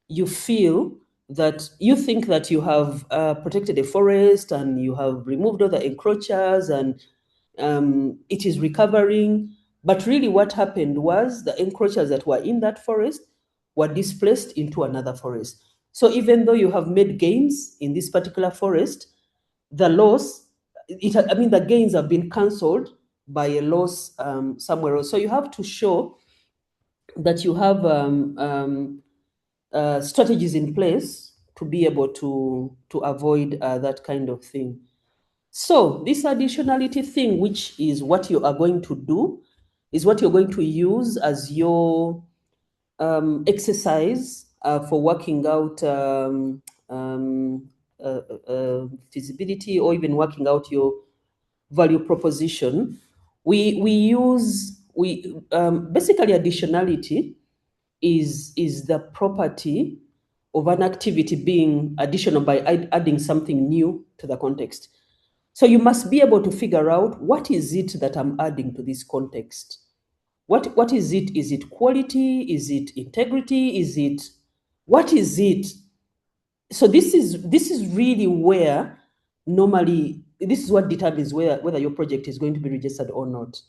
you think that you have protected a forest and you have removed all the encroachers and it is recovering. But really what happened was the encroachers that were in that forest were displaced into another forest. So even though you have made gains in this particular forest, the the gains have been cancelled by a loss somewhere else. So you have to show that you have strategies in place to be able to avoid that kind of thing. So this additionality thing, which is what you are going to do, is what you're going to use as your exercise for working out feasibility or even working out your value proposition. Basically additionality is the property of an activity being additional by adding something new to the context. So you must be able to figure out what is it that I'm adding to this context. What is it? Is it quality? Is it integrity? What is it? So this is really where normally, this is what determines whether your project is going to be registered or not.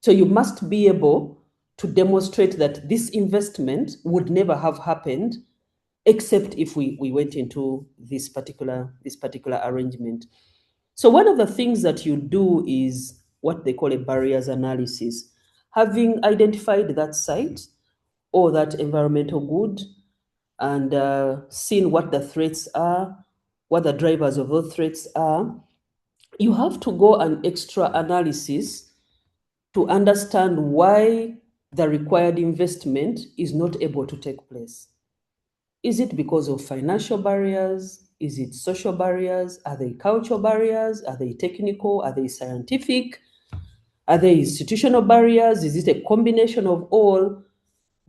So you must be able to demonstrate that this investment would never have happened except if we went into this particular arrangement. So one of the things that you do is what they call a barriers analysis. Having identified that site or that environmental good and seen what the threats are, what the drivers of those threats are, you have to go an extra analysis to understand why the required investment is not able to take place. Is it because of financial barriers? Is it social barriers? Are they cultural barriers? Are they technical? Are they scientific? Are they institutional barriers? Is it a combination of all?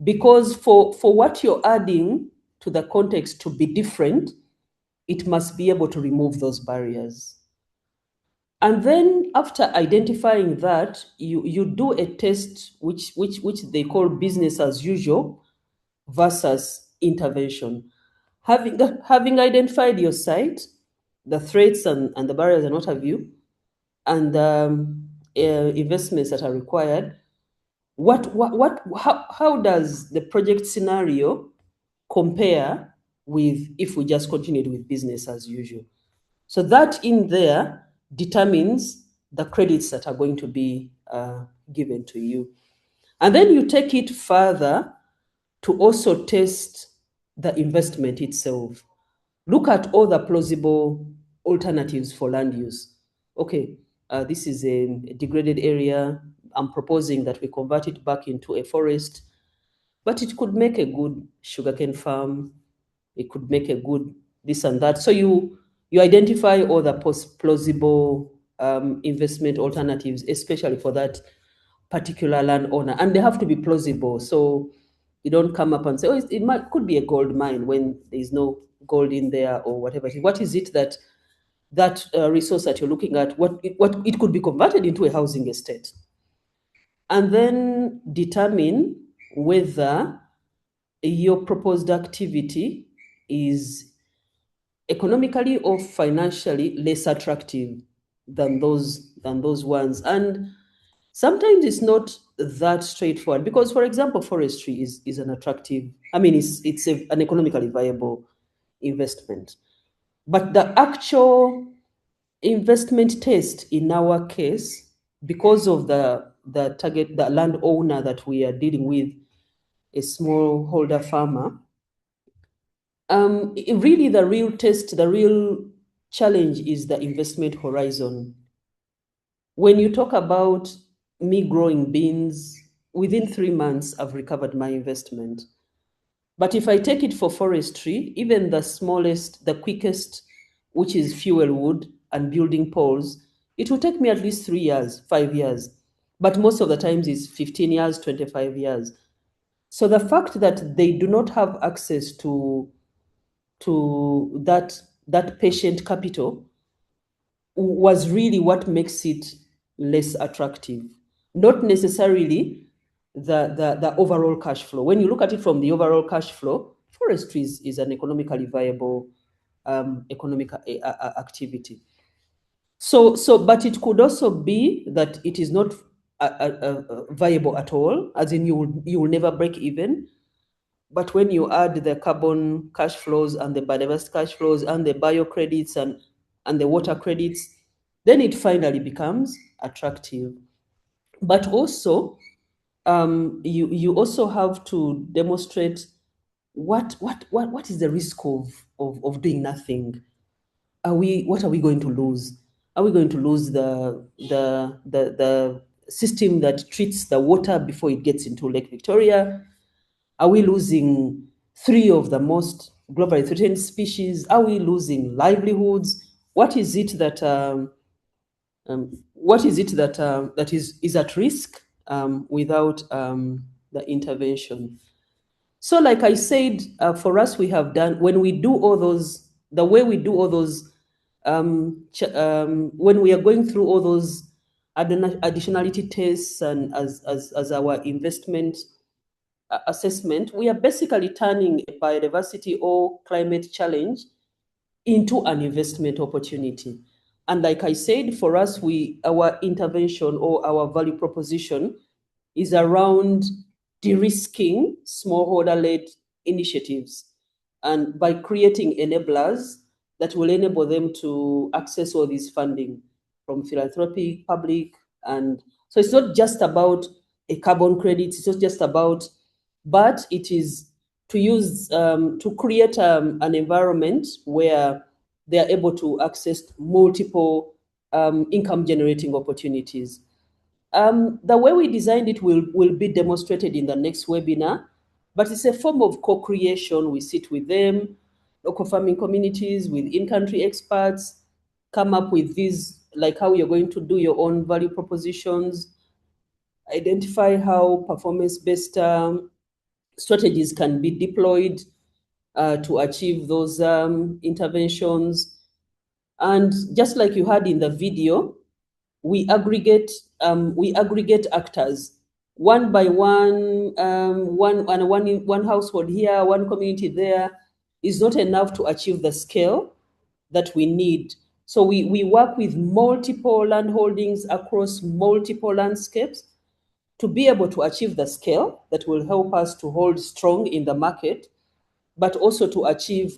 Because for what you're adding to the context to be different, it must be able to remove those barriers. And then after identifying that, you do a test which they call business as usual versus intervention. Having identified your site, the threats and the barriers and what have you, and investments that are required, how does the project scenario compare with if we just continued with business as usual? So that in there determines the credits that are going to be given to you. And then you take it further to also test the investment itself. Look at all the plausible alternatives for land use. Okay, this is a degraded area. I'm proposing that we convert it back into a forest, but it could make a good sugarcane farm. It could make a good this and that. So you identify all the plausible investment alternatives, especially for that particular landowner, and they have to be plausible. So you don't come up and say, "Oh, could be a gold mine," when there is no gold in there or whatever. What is it that resource that you're looking at? What it could be converted into a housing estate, and then determine whether your proposed activity is economically or financially less attractive than those ones. And sometimes it's not that straightforward because, for example, forestry is an attractive, I mean, it's an economically viable investment. But the actual investment test in our case, because of the target, the landowner that we are dealing with, a smallholder farmer, really the real test, the real challenge is the investment horizon. When you talk about me growing beans, within 3 months, I've recovered my investment. But if I take it for forestry, even the smallest, the quickest, which is fuel wood and building poles, it will take me at least 3 years, 5 years. But most of the times it's 15 years, 25 years. So the fact that they do not have access to that patient capital was really what makes it less attractive, not necessarily the overall cash flow. When you look at it from the overall cash flow, forestry is an economically viable economic activity. So, but it could also be that it is not viable at all, as in you will never break even. But when you add the carbon cash flows and the biodiversity cash flows and the bio credits and the water credits, then it finally becomes attractive. But also, you also have to demonstrate what is the risk of doing nothing. What are we going to lose? Are we going to lose the system that treats the water before it gets into Lake Victoria? Are we losing 3 of the most globally threatened species? Are we losing livelihoods? What is it that that is at risk without the intervention? So, like I said, for us, we have done, when we do all those, the way we do all those, when we are going through all those additionality tests and as our investment assessment, we are basically turning a biodiversity or climate challenge into an investment opportunity. And like I said, for us, our intervention or our value proposition is around de-risking smallholder-led initiatives, and by creating enablers that will enable them to access all this funding from philanthropic, public, and so it's not just about a carbon credit, it's not just about, but it is to use, to create an environment where they are able to access multiple income generating opportunities. The way we designed it will be demonstrated in the next webinar, but it's a form of co-creation. We sit with them, local farming communities, with in-country experts, come up with these, like how you're going to do your own value propositions, identify how performance-based strategies can be deployed to achieve those interventions. And just like you had in the video, we aggregate actors one by one. One household here, one community there is not enough to achieve the scale that we need. So we work with multiple land holdings across multiple landscapes to be able to achieve the scale that will help us to hold strong in the market, but also to achieve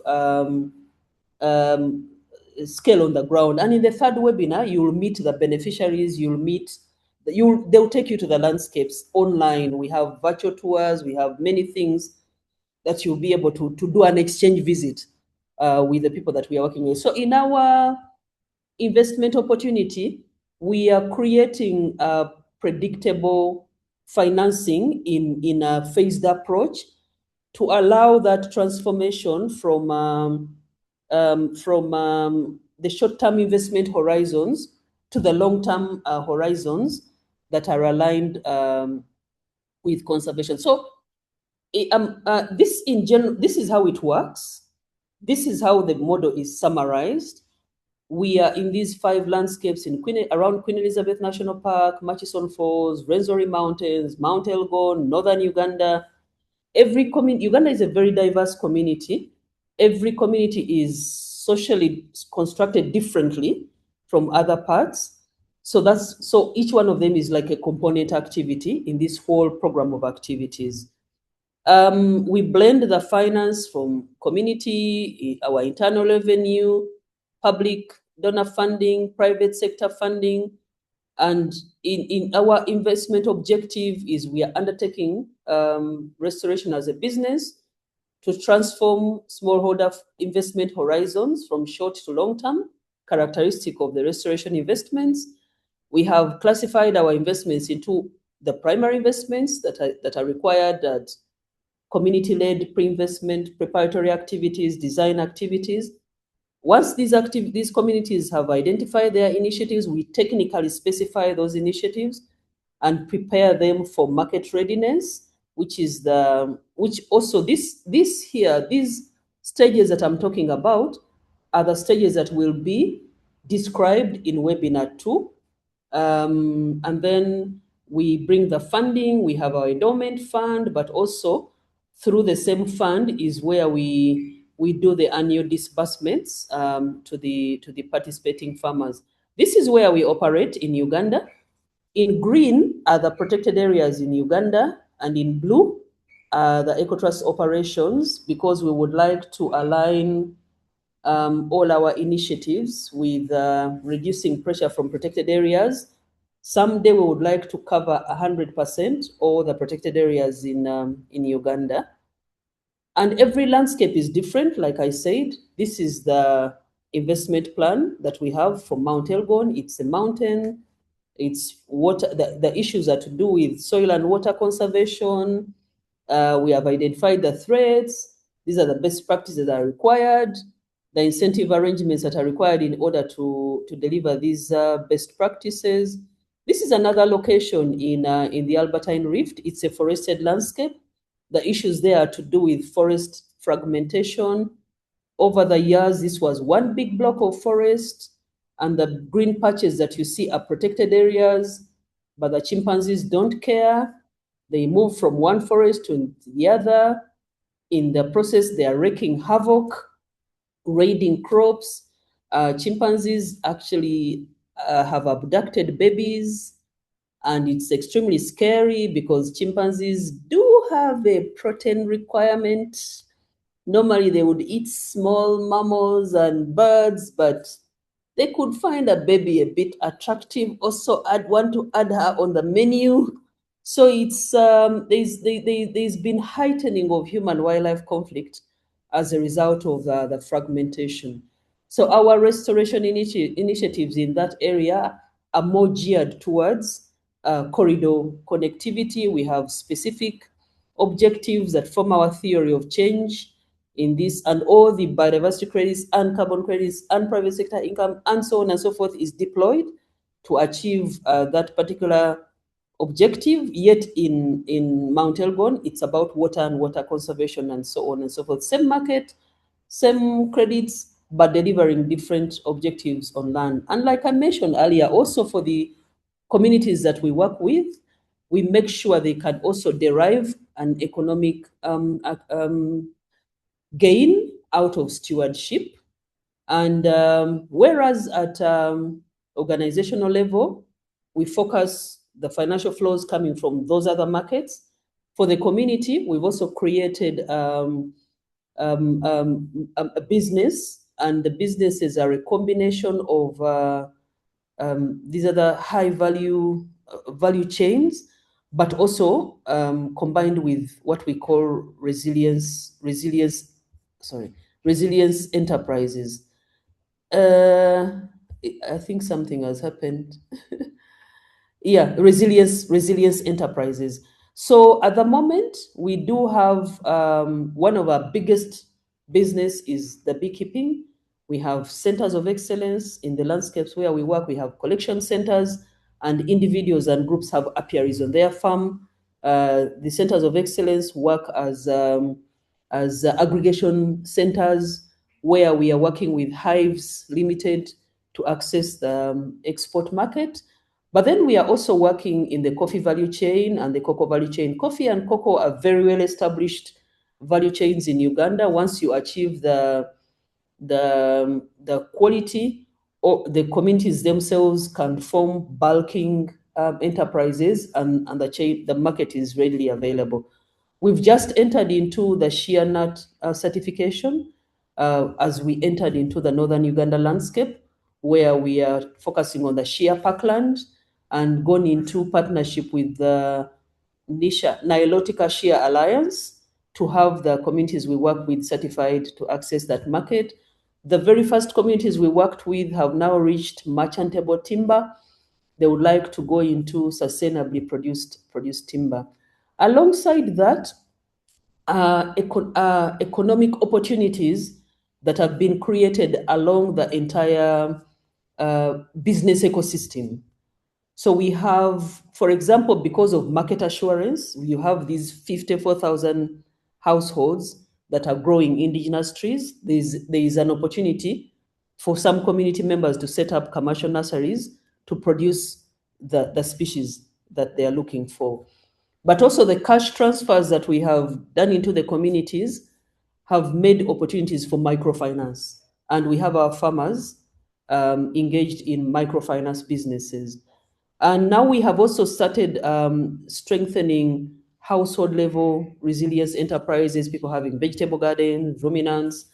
scale on the ground. And in the third webinar, you'll meet the beneficiaries, they'll take you to the landscapes online. We have virtual tours, we have many things that you'll be able to do an exchange visit with the people that we are working with. So in our investment opportunity, we are creating a predictable financing in a phased approach to allow that transformation from the short-term investment horizons to the long-term horizons that are aligned with conservation. So this is how it works. This is how the model is summarized. We are in these 5 landscapes around Queen Elizabeth National Park, Murchison Falls, Rwenzori Mountains, Mount Elgon, Northern Uganda. Uganda is a very diverse community. Every community is socially constructed differently from other parts. So each one of them is like a component activity in this whole program of activities. We blend the finance from community, our internal revenue, public donor funding, private sector funding, and in our investment objective is we are undertaking restoration as a business to transform smallholder investment horizons from short to long term, characteristic of the restoration investments. We have classified our investments into the primary investments that are required at community-led pre-investment, preparatory activities, design activities. Once these communities have identified their initiatives, we technically specify those initiatives and prepare them for market readiness, these stages that I'm talking about are the stages that will be described in webinar 2. And then we bring the funding, we have our endowment fund, but also through the same fund is where we do the annual disbursements to the participating farmers. This is where we operate in Uganda. In green are the protected areas in Uganda, and in blue are the ECOTRUST operations, because we would like to align all our initiatives with reducing pressure from protected areas. Someday we would like to cover 100% all the protected areas in Uganda. And every landscape is different, like I said. This is the investment plan that we have for Mount Elgon. It's a mountain. It's water. The issues are to do with soil and water conservation. We have identified the threats. These are the best practices that are required, the incentive arrangements that are required in order to deliver these best practices. This is another location in the Albertine Rift. It's a forested landscape. The issues there are to do with forest fragmentation. Over the years, this was one big block of forest, and the green patches that you see are protected areas, but the chimpanzees don't care. They move from one forest to the other. In the process, they are wreaking havoc, raiding crops. Chimpanzees actually have abducted babies, and it's extremely scary because chimpanzees do have a protein requirement. Normally, they would eat small mammals and birds, but they could find a baby a bit attractive. Also, want to add her on the menu. So it's there's been heightening of human-wildlife conflict as a result of the fragmentation. So our restoration initiatives in that area are more geared towards corridor connectivity. We have specific objectives that form our theory of change in this, and all the biodiversity credits and carbon credits and private sector income and so on and so forth is deployed to achieve that particular objective. Yet in Mount Elgon, it's about water and water conservation and so on and so forth. Same market, same credits, but delivering different objectives on land. And like I mentioned earlier, also for the communities that we work with, we make sure they can also derive an economic gain out of stewardship. And whereas at organizational level, we focus the financial flows coming from those other markets. For the community, we've also created a business and the businesses are a combination of these are the high value chains, but also combined with what we call resilience enterprises. I think something has happened. Yeah, resilience enterprises. So at the moment, we do have one of our biggest business is the beekeeping. We have centers of excellence in the landscapes where we work. We have collection centers, and individuals and groups have apiaries on their farm. The centers of excellence work as aggregation centers where we are working with Hives Limited to access the export market. But then we are also working in the coffee value chain and the cocoa value chain. Coffee and cocoa are very well established value chains in Uganda. Once you achieve the quality, or the communities themselves can form bulking enterprises, and the market is readily available. We've just entered into the shea nut certification as we entered into the northern Uganda landscape, where we are focusing on the shea parkland and gone into partnership with the Nilotica Shea Alliance to have the communities we work with certified to access that market. The very first communities we worked with have now reached merchantable timber. They would like to go into sustainably produced timber. Alongside that, economic opportunities that have been created along the entire business ecosystem. So we have, for example, because of market assurance, you have these 54,000 households that are growing indigenous trees. There is an opportunity for some community members to set up commercial nurseries to produce the species that they are looking for. But also the cash transfers that we have done into the communities have made opportunities for microfinance. And we have our farmers engaged in microfinance businesses. And now we have also started strengthening household level resilience enterprises, people having vegetable gardens, ruminants.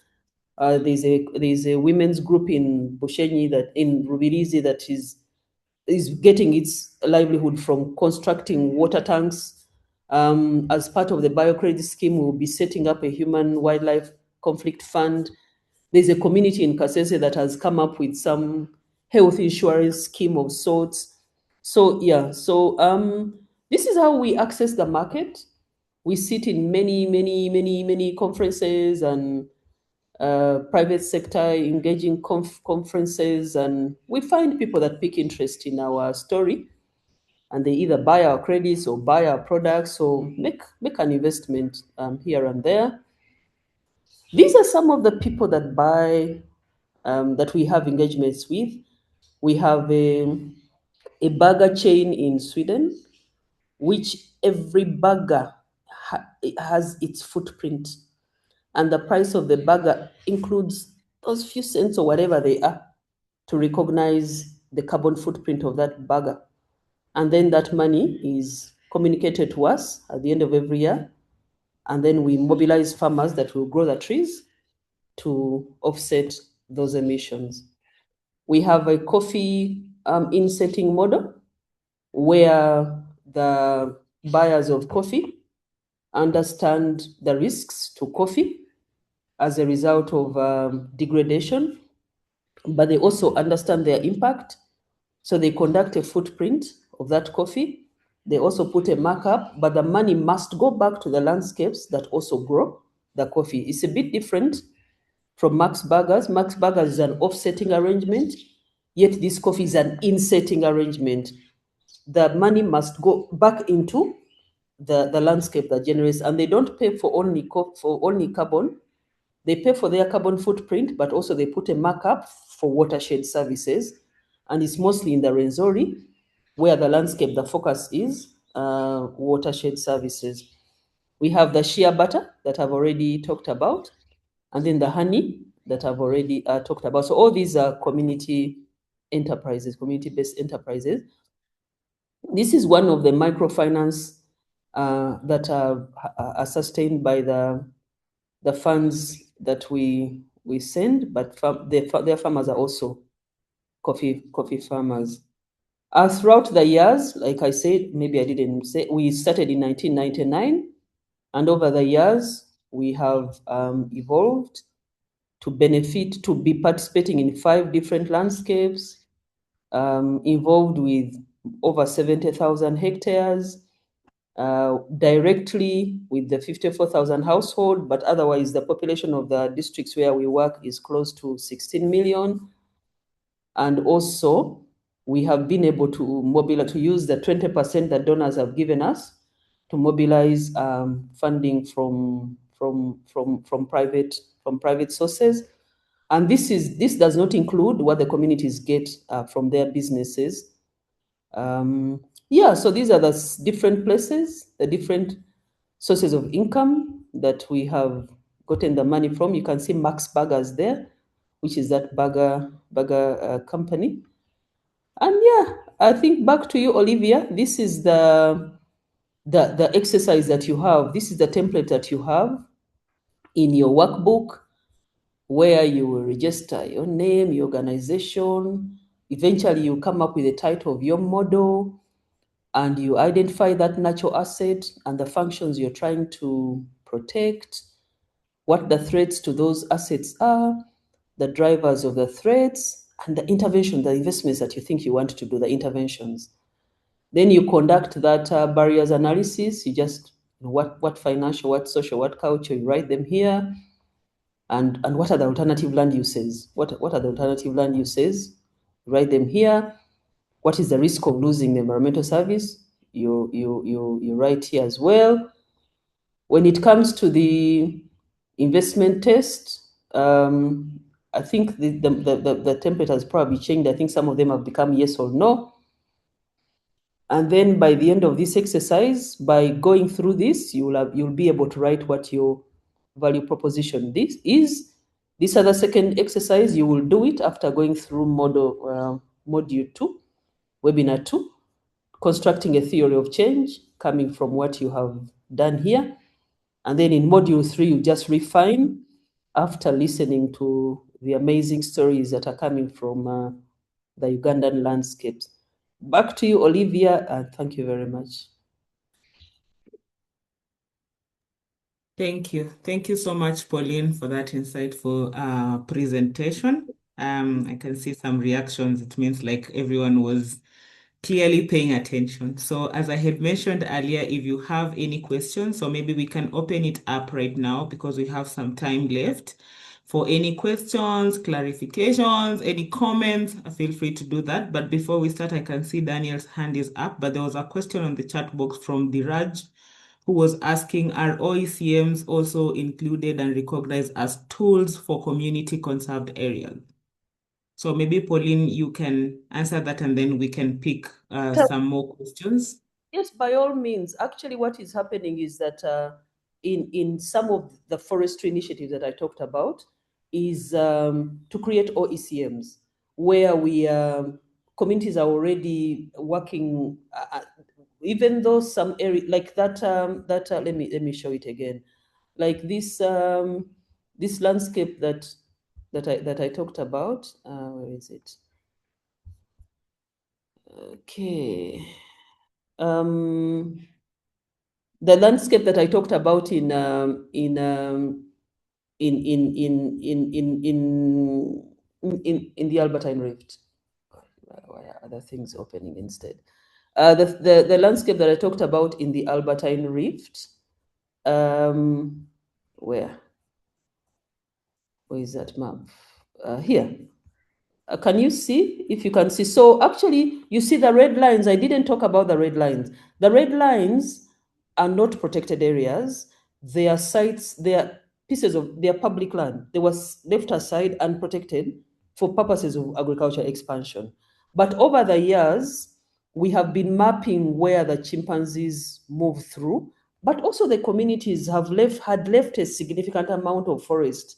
There's a women's group in Bushenyi, that in Rubirizi, that is getting its livelihood from constructing water tanks. As part of the biocredit scheme, we'll be setting up a human wildlife conflict fund. There's a community in Kasese that has come up with some health insurance scheme of sorts. So yeah, this is how we access the market. We sit in many conferences and private sector engaging conferences, and we find people that pick interest in our story, and they either buy our credits or buy our products or make an investment here and there. These are some of the people that buy, that we have engagements with. We have a burger chain in Sweden, which every burger has its footprint, and the price of the burger includes those few cents or whatever they are to recognize the carbon footprint of that burger. And then that money is communicated to us at the end of every year. And then we mobilize farmers that will grow the trees to offset those emissions. We have a coffee insetting model where the buyers of coffee understand the risks to coffee as a result of degradation, but they also understand their impact. So they conduct a footprint of that coffee. They also put a markup, but the money must go back to the landscapes that also grow the coffee. It's a bit different from Max Burgers. Max Burgers is an offsetting arrangement, yet this coffee is an insetting arrangement. The money must go back into the landscape that generates, and they don't pay for only carbon. They pay for their carbon footprint, but also they put a markup for watershed services, and it's mostly in the Renzori, where the landscape, the focus is watershed services. We have the shea butter that I've already talked about, and then the honey that I've already talked about. So all these are community enterprises, community-based enterprises. This is one of the microfinance that are sustained by the funds that we we send, but their farmers are also coffee farmers. Throughout the years, like I said, maybe I didn't say, we started in 1999, and over the years, we have evolved to benefit, to be participating in 5 different landscapes, involved with over 70,000 hectares, directly with the 54,000 household, but otherwise the population of the districts where we work is close to 16 million. And also, we have been able to mobilize, to use the 20% that donors have given us to mobilize funding from private sources. And this does not include what the communities get from their businesses. Yeah, so these are the different places, the different sources of income that we have gotten the money from. You can see Max Burgers there, which is that burger company. And yeah, I think back to you, Olivia. This is the exercise that you have. This is the template that you have in your workbook, where you will register your name, your organization. Eventually, you come up with the title of your model, and you identify that natural asset and the functions you're trying to protect, what the threats to those assets are, the drivers of the threats, and the intervention, the investments that you think you want to do, the interventions. Then you conduct that barriers analysis. You just, what financial, what social, what culture, you write them here. And what are the alternative land uses? What are the alternative land uses? Write them here. What is the risk of losing the environmental service? You write here as well. When it comes to the investment test, I think the template has probably changed. I think some of them have become yes or no. And then by the end of this exercise, by going through this, you'll be able to write what your value proposition this is. This other second exercise, you will do it after going through module 2, webinar 2, constructing a theory of change coming from what you have done here. And then in module 3, you just refine after listening to the amazing stories that are coming from the Ugandan landscapes. Back to you, Olivia, and thank you very much. Thank you. Thank you so much, Pauline, for that insightful presentation. I can see some reactions. It means like everyone was clearly paying attention. So as I had mentioned earlier, if you have any questions, so maybe we can open it up right now because we have some time left. For any questions, clarifications, any comments, feel free to do that. But before we start, I can see Daniel's hand is up, but there was a question on the chat box from Diraj, who was asking, are OECMs also included and recognized as tools for community conserved areas? So maybe Pauline, you can answer that and then we can pick some more questions. Yes, by all means. Actually, what is happening is that in some of the forestry initiatives that I talked about is to create OECMs where communities are already working, even though some area like that, let me show it again. Like this landscape that I talked about, where is it? Okay. The landscape that I talked about in the Albertine Rift. Why are other things opening instead? The landscape that I talked about in the Albertine Rift. Where is that map? Here. Can you see? If you can see. So actually, you see the red lines. I didn't talk about the red lines. The red lines are not protected areas. They are sites, they are pieces of their public land. They were left aside and protected for purposes of agriculture expansion. But over the years, we have been mapping where the chimpanzees move through, but also the communities had left a significant amount of forest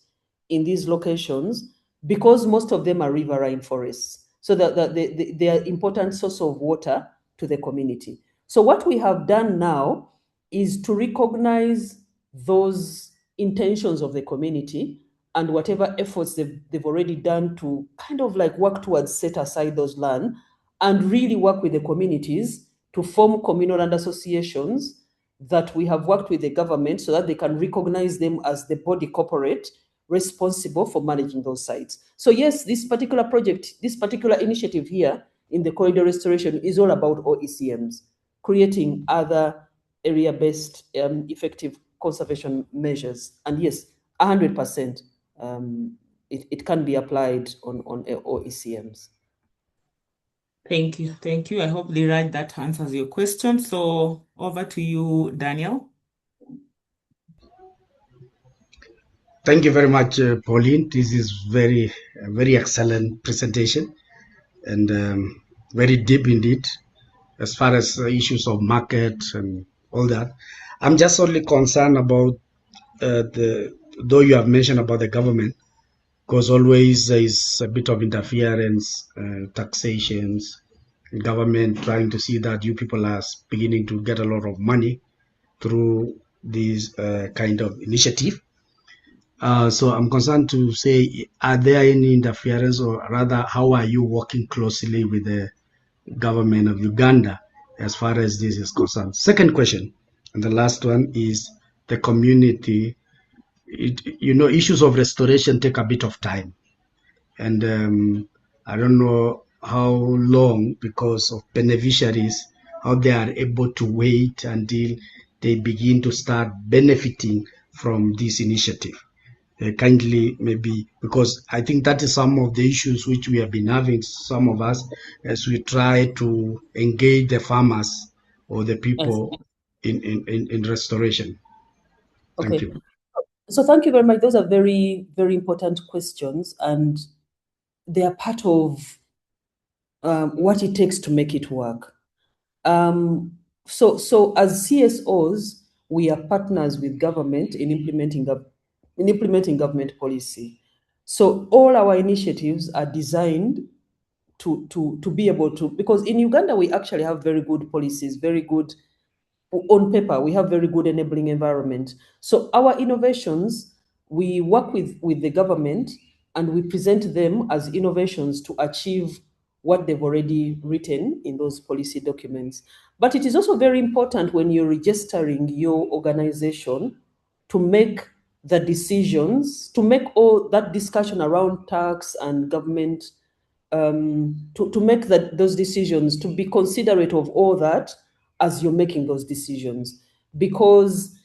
in these locations because most of them are riverine forests. So they are important source of water to the community. So what we have done now is to recognize those intentions of the community and whatever efforts they've already done to kind of like work towards set aside those land and really work with the communities to form communal land associations that we have worked with the government so that they can recognize them as the body corporate responsible for managing those sites. So yes, this particular project, this particular initiative here in the corridor restoration is all about OECMs, creating other area-based effective conservation measures. And yes, 100%, it can be applied on OECMs. Thank you. Thank you. I hope, Liraj, that answers your question. So over to you, Daniel. Thank you very much, Pauline. This is very excellent presentation and very deep indeed as far as issues of market and all that. I'm just only concerned about though you have mentioned about the government, because always there is a bit of interference, taxations, government trying to see that you people are beginning to get a lot of money through this kind of initiative. So I'm concerned to say, are there any interference, or rather, how are you working closely with the government of Uganda as far as this is concerned? Second question, and the last one is the community. Issues of restoration take a bit of time, and I don't know how long, because of beneficiaries, how they are able to wait until they begin to start benefiting from this initiative. Kindly, maybe, because I think that is some of the issues which we have been having, some of us, as we try to engage the farmers or the people in restoration. Thank Okay. you. So thank you very much. Those are very, very important questions, and they are part of what it takes to make it work. So as CSOs, we are partners with government in implementing government policy. So all our initiatives are designed to be able to, because in Uganda we actually have very good policies, very good on paper, we have very good enabling environment. So our innovations, we work with the government and we present them as innovations to achieve what they've already written in those policy documents. But it is also very important when you're registering your organization to make the decisions, to make all that discussion around tax and government, to make those decisions, to be considerate of all that as you're making those decisions. Because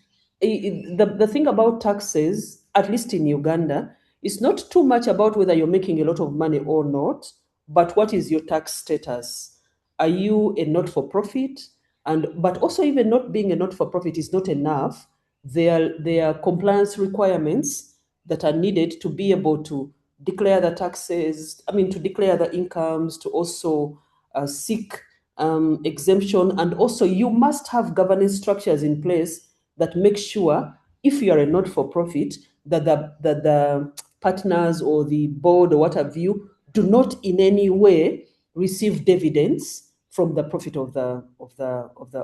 the thing about taxes, at least in Uganda, is not too much about whether you're making a lot of money or not, but what is your tax status? Are you a not-for-profit? But also, even not being a not-for-profit is not enough. There are compliance requirements that are needed to be able to declare the taxes, to declare the incomes, to also seek exemption. And also you must have governance structures in place that make sure, if you are a not-for-profit, that the partners or the board or what have you do not in any way receive dividends from the profit of the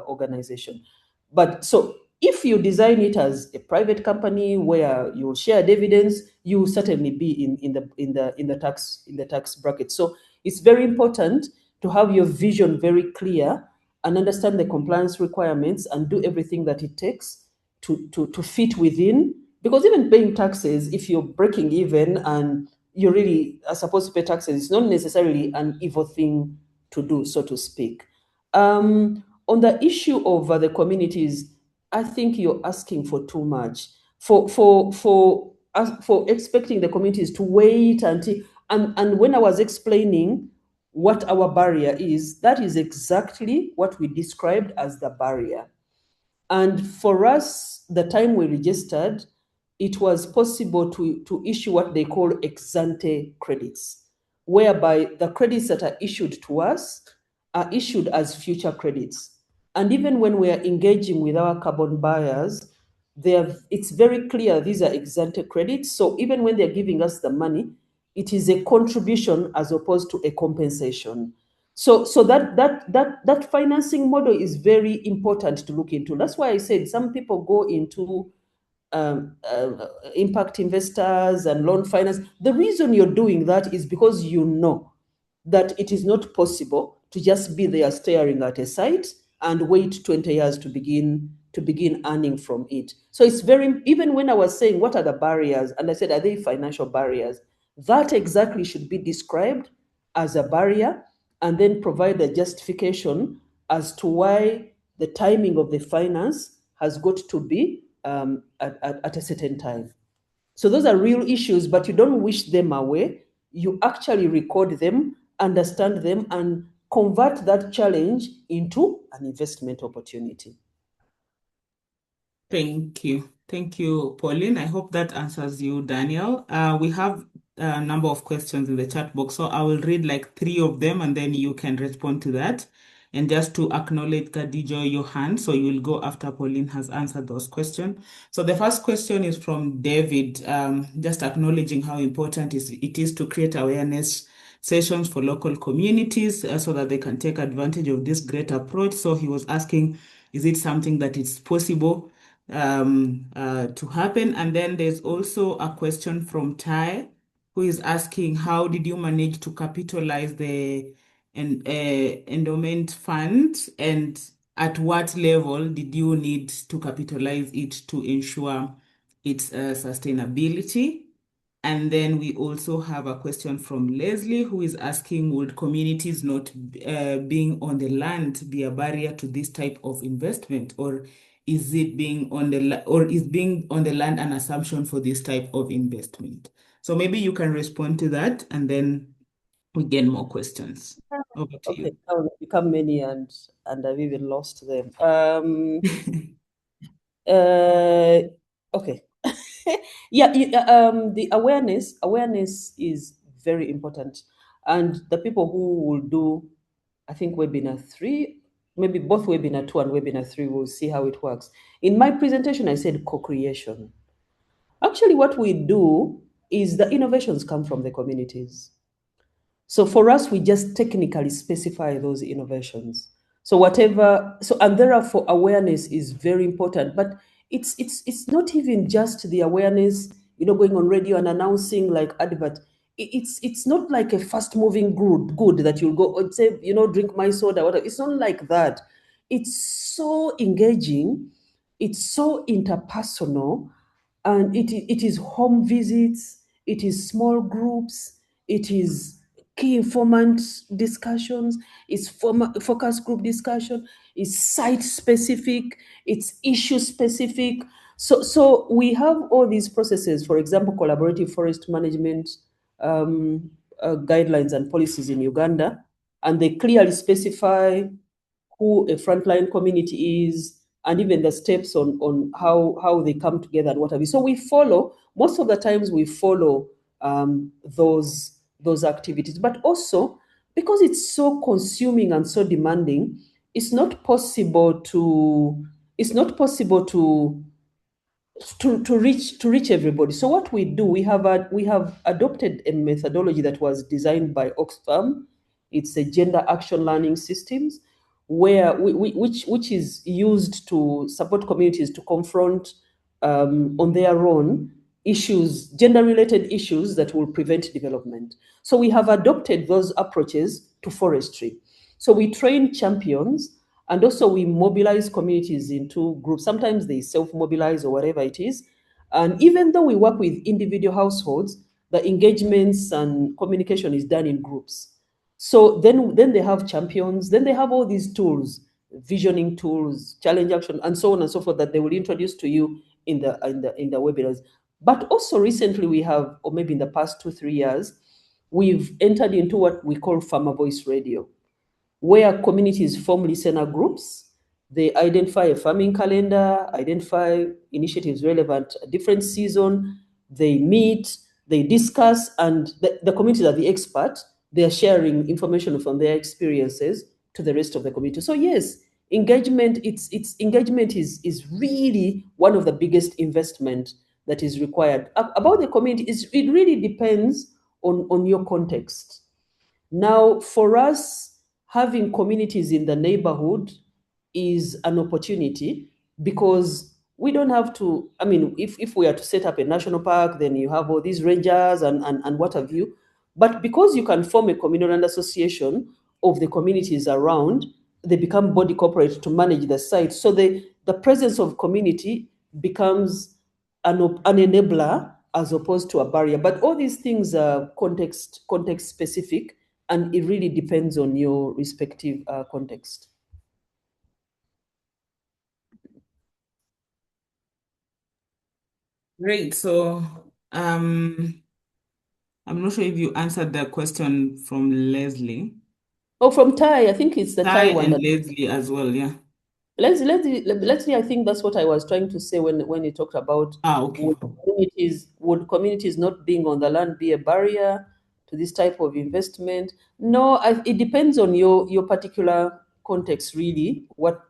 organization. But so if you design it as a private company where you share dividends, you will certainly be in the tax bracket. So it's very important to have your vision very clear and understand the compliance requirements and do everything that it takes to fit within. Because even paying taxes, if you're breaking even and you really are supposed to pay taxes, it's not necessarily an evil thing to do, so to speak. On the issue of the communities, I think you're asking for too much. For expecting the communities to wait until, and when I was explaining what our barrier is, that is exactly what we described as the barrier. And for us, the time we registered, it was possible to issue what they call ex-ante credits, whereby the credits that are issued to us are issued as future credits. And even when we are engaging with our carbon buyers, it's very clear these are ex-ante credits. So even when they're giving us the money, it is a contribution as opposed to a compensation. So that financing model is very important to look into. That's why I said some people go into impact investors and loan finance. The reason you're doing that is because you know that it is not possible to just be there staring at a site and wait 20 years to begin earning from it. So it's very, even when I was saying what are the barriers, and I said, are they financial barriers? That exactly should be described as a barrier and then provide a justification as to why the timing of the finance has got to be at a certain time. So those are real issues, but you don't wish them away. You actually record them, understand them, and convert that challenge into an investment opportunity. Thank you. Thank you, Pauline. I hope that answers you, Daniel. We have a number of questions in the chat box, so I will read like 3 of them and then you can respond to that. And just to acknowledge, Khadija, your hand, so you will go after Pauline has answered those questions. So the first question is from David, just acknowledging how important it is to create awareness sessions for local communities so that they can take advantage of this great approach. So he was asking, is it something that is possible to happen? And then there's also a question from Tai, who is asking, how did you manage to capitalize the endowment fund, and at what level did you need to capitalize it to ensure its sustainability? And then we also have a question from Leslie, who is asking, would communities not being on the land be a barrier to this type of investment, or is it being on the land an assumption for this type of investment? So maybe you can respond to that, and then we get more questions. Over to you. Okay, now they've become many, and I've even lost them. Okay. Yeah, the awareness is very important, and the people who will do, I think, webinar 3, maybe both webinar 2 and webinar 3, will see how it works. In my presentation, I said co-creation. Actually, what we do is the innovations come from the communities. So for us, we just technically specify those innovations. So whatever, so, and therefore awareness is very important, but it's not even just the awareness, going on radio and announcing like advert. It's not like a fast moving good that you'll go and say, drink my soda, whatever. It's not like that. It's so engaging, it's so interpersonal, and it is home visits, it is small groups, it is key informant discussions, it's focus group discussion, it's site specific, it's issue specific. So we have all these processes, for example, collaborative forest management guidelines and policies in Uganda, and they clearly specify who a frontline community is, and even the steps on how they come together and what have you. So we follow, most of the times we follow those activities, but also because it's so consuming and so demanding, it's not possible to reach everybody. So what we do, we have adopted a methodology that was designed by Oxfam. It's a gender action learning systems, where which is used to support communities to confront on their own issues, gender-related issues that will prevent development. So we have adopted those approaches to forestry. So we train champions, and also we mobilize communities into groups. Sometimes they self-mobilize or whatever it is. And even though we work with individual households, the engagements and communication is done in groups. So then they have champions, then they have all these tools, visioning tools, challenge action, and so on and so forth, that they will introduce to you in the webinars. But also recently we have, or maybe in the past 2-3 years, we've entered into what we call farmer voice radio, where communities form listener groups. They identify a farming calendar, identify initiatives relevant at different season. They meet, they discuss, and the communities are the expert. They are sharing information from their experiences to the rest of the community. So yes, engagement. Engagement is really one of the biggest investment that is required. About the community, it really depends on your context. Now, for us, having communities in the neighborhood is an opportunity, because we don't have to, I mean, if we are to set up a national park, then you have all these rangers and what have you. But because you can form a communal land association of the communities around, they become body corporate to manage the site. So the presence of community becomes an enabler as opposed to a barrier. But all these things are context specific, and it really depends on your respective context. Great. So I'm not sure if you answered the question from Leslie. Oh, from Thai, I think it's the Thai one. And Leslie as well, yeah. Leslie, I think that's what I was trying to say when you talked about okay. would communities not being on the land be a barrier to this type of investment? No, it depends on your particular context, really. What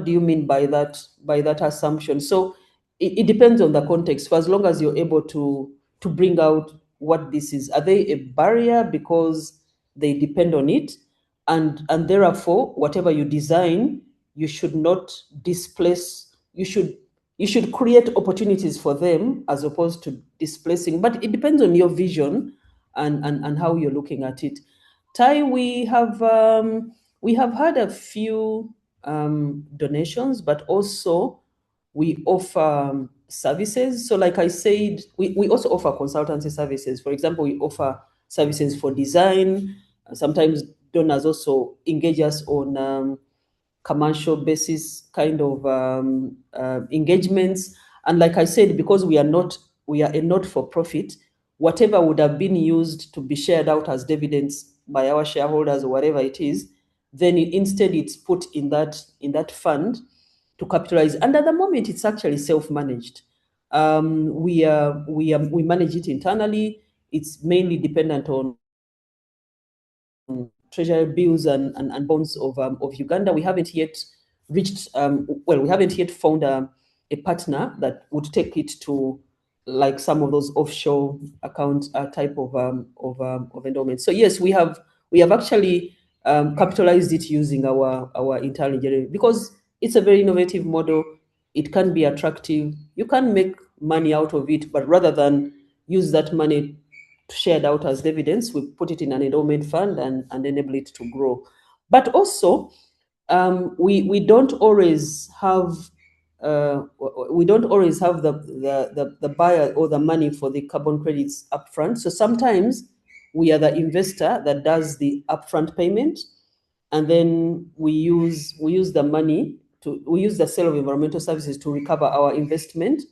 do you mean by that assumption? So it depends on the context. For as long as you're able to bring out what this is, are they a barrier because they depend on it? And therefore, whatever you design, you should not displace. You should create opportunities for them as opposed to displacing. But it depends on your vision and how you're looking at it. Tai, we have had a few donations, but also we offer services. So like I said, we also offer consultancy services. For example, we offer services for design. Sometimes donors also engage us on commercial basis kind of engagements. And like I said, because we are a not-for-profit, whatever would have been used to be shared out as dividends by our shareholders or whatever it is, then instead it's put in that fund to capitalize. And at the moment, it's actually self-managed. We manage it internally. It's mainly dependent on treasury bills and bonds of Uganda. We haven't yet reached, we haven't yet found a partner that would take it to like some of those offshore account type of endowment. So yes, we have actually capitalized it using our internal engineering, because it's a very innovative model. It can be attractive. You can make money out of it, but rather than use that money shared out as dividends, we put it in an endowment fund and enable it to grow. But also, we don't always have the buyer or the money for the carbon credits upfront. So sometimes we are the investor that does the upfront payment, and then we use the money we use the sale of environmental services to recover our investment.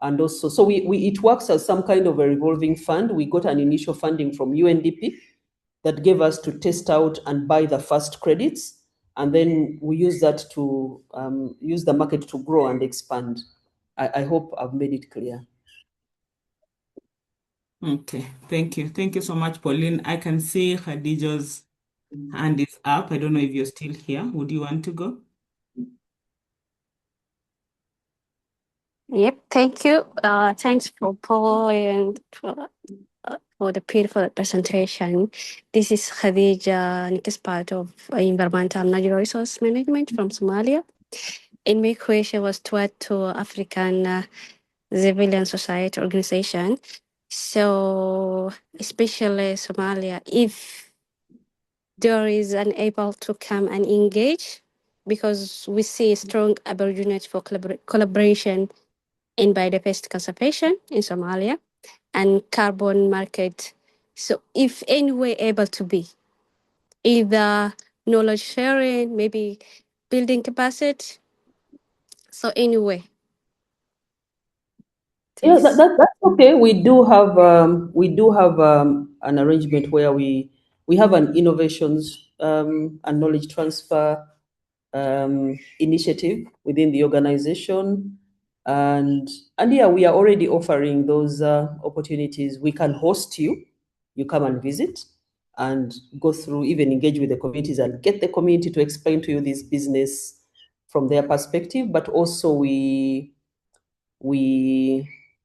And also, so it works as some kind of a revolving fund. We got an initial funding from UNDP that gave us to test out and buy the first credits. And then we use that to use the market to grow and expand. I hope I've made it clear. Okay, thank you. Thank you so much, Pauline. I can see Khadija's hand is up. I don't know if you're still here. Would you want to go? Yep, thank you. Thanks for Paul and for the beautiful presentation. This is Khadija Nikis, part of Environmental Natural Resource Management from Somalia. And my question was toward to African civilian society organization. So, especially Somalia, if there is unable to come and engage, because we see strong opportunity for collaboration in biodiversity conservation in Somalia and carbon market. So if any way able to be, either knowledge sharing, maybe building capacity. So anyway. Yeah, that's okay. We do have an arrangement where we have an innovations and knowledge transfer initiative within the organization. And yeah, we are already offering those opportunities. We can host you. You come and visit and go through, even engage with the communities and get the community to explain to you this business from their perspective. But also we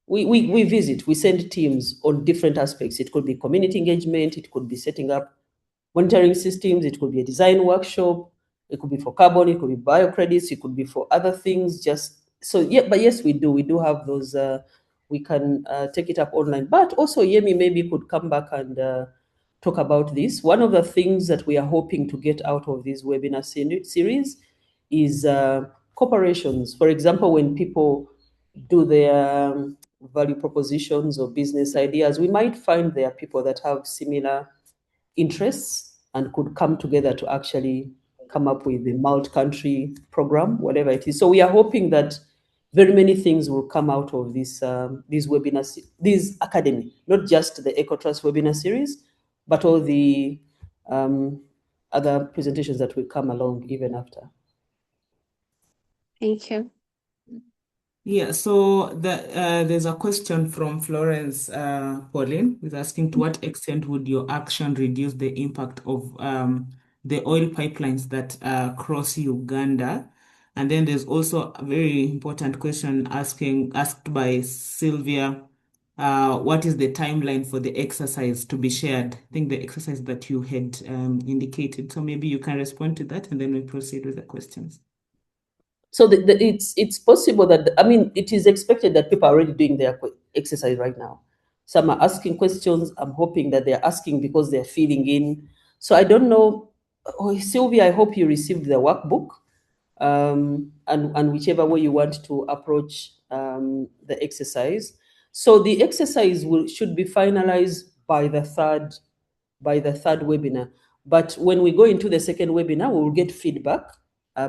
visit, we send teams on different aspects. It could be community engagement, it could be setting up monitoring systems, it could be a design workshop, It could be for carbon, it could be biocredits, it could be for other things. Just so, yeah, but yes, we do have those. We can take it up online, but also Yemi maybe could come back and talk about this. One of the things that we are hoping to get out of this webinar series is corporations. For example, when people do their value propositions or business ideas, we might find there are people that have similar interests and could come together to actually come up with a multi-country program, whatever it is. So we are hoping that very many things will come out of this webinars, this academy, not just the ECOTRUST webinar series, but all the other presentations that will come along even after. Thank you. Yeah, so there's a question from Florence Pauline, who's asking, to what extent would your action reduce the impact of the oil pipelines that cross Uganda? And then there's also a very important question asked by Sylvia, what is the timeline for the exercise to be shared? I think the exercise that you had indicated. So maybe you can respond to that, and then we proceed with the questions. So it's possible that, I mean, it is expected that people are already doing their exercise right now. Some are asking questions. I'm hoping that they're asking because they're feeling in. So I don't know. Oh, Sylvia, I hope you received the workbook. And whichever way you want to approach the exercise. So the exercise should be finalized by the third webinar. But when we go into the second webinar, we will get feedback,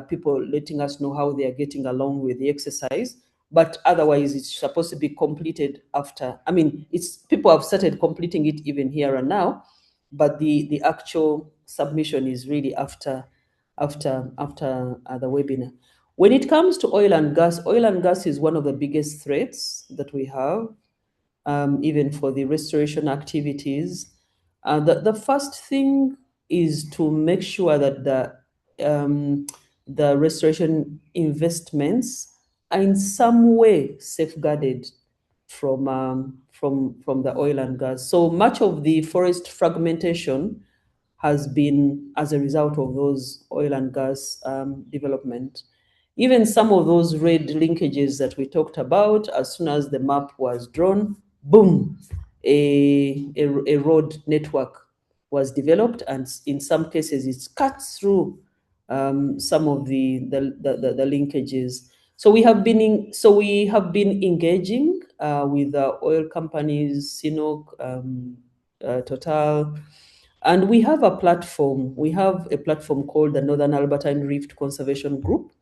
people letting us know how they are getting along with the exercise. But otherwise, it's supposed to be completed after. I mean, people have started completing it even here and now, but the actual submission is really after the webinar. When it comes to oil and gas is one of the biggest threats that we have, even for the restoration activities. The first thing is to make sure that the restoration investments are in some way safeguarded from the oil and gas. So much of the forest fragmentation has been as a result of those oil and gas development. Even some of those red linkages that we talked about, as soon as the map was drawn, boom, a road network was developed, and in some cases it cuts through some of the linkages. So we have been engaging with the oil companies, CNOOC, Total, and we have a platform. We have a platform called the Northern Albertine Rift Conservation Group,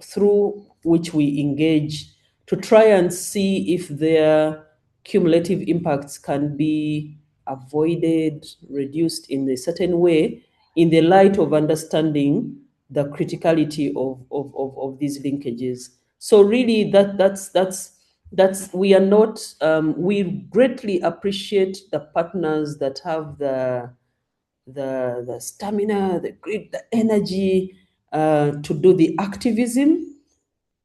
through which we engage to try and see if their cumulative impacts can be avoided, reduced in a certain way, in the light of understanding the criticality of these linkages. So really, that's we are not. We greatly appreciate the partners that have the stamina, the grit, the energy to do the activism.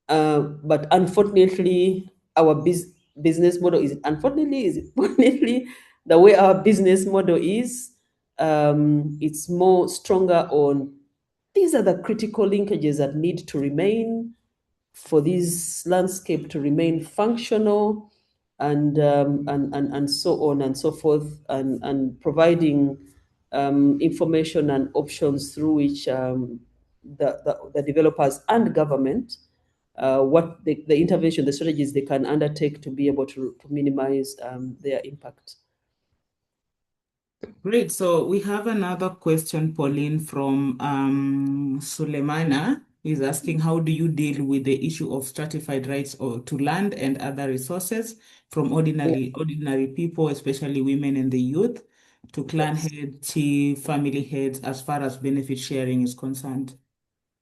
But unfortunately, our business model is unfortunately the way our business model is. It's more stronger on these are the critical linkages that need to remain for this landscape to remain functional, and so on and so forth, and providing information and options through which the developers and government, what the intervention, the strategies they can undertake to be able to minimize their impact. Great. So we have another question, Pauline, from Sulemana. He's asking, how do you deal with the issue of stratified rights to land and other resources from ordinary people, especially women and the youth, to clan heads, chief, family heads, as far as benefit sharing is concerned?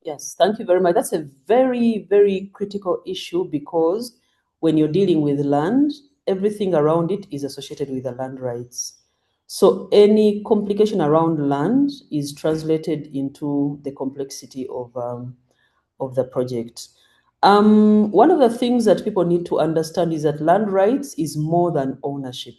Yes, thank you very much. That's a very, very critical issue, because when you're dealing with land, everything around it is associated with the land rights. So any complication around land is translated into the complexity of the project. One of the things that people need to understand is that land rights is more than ownership.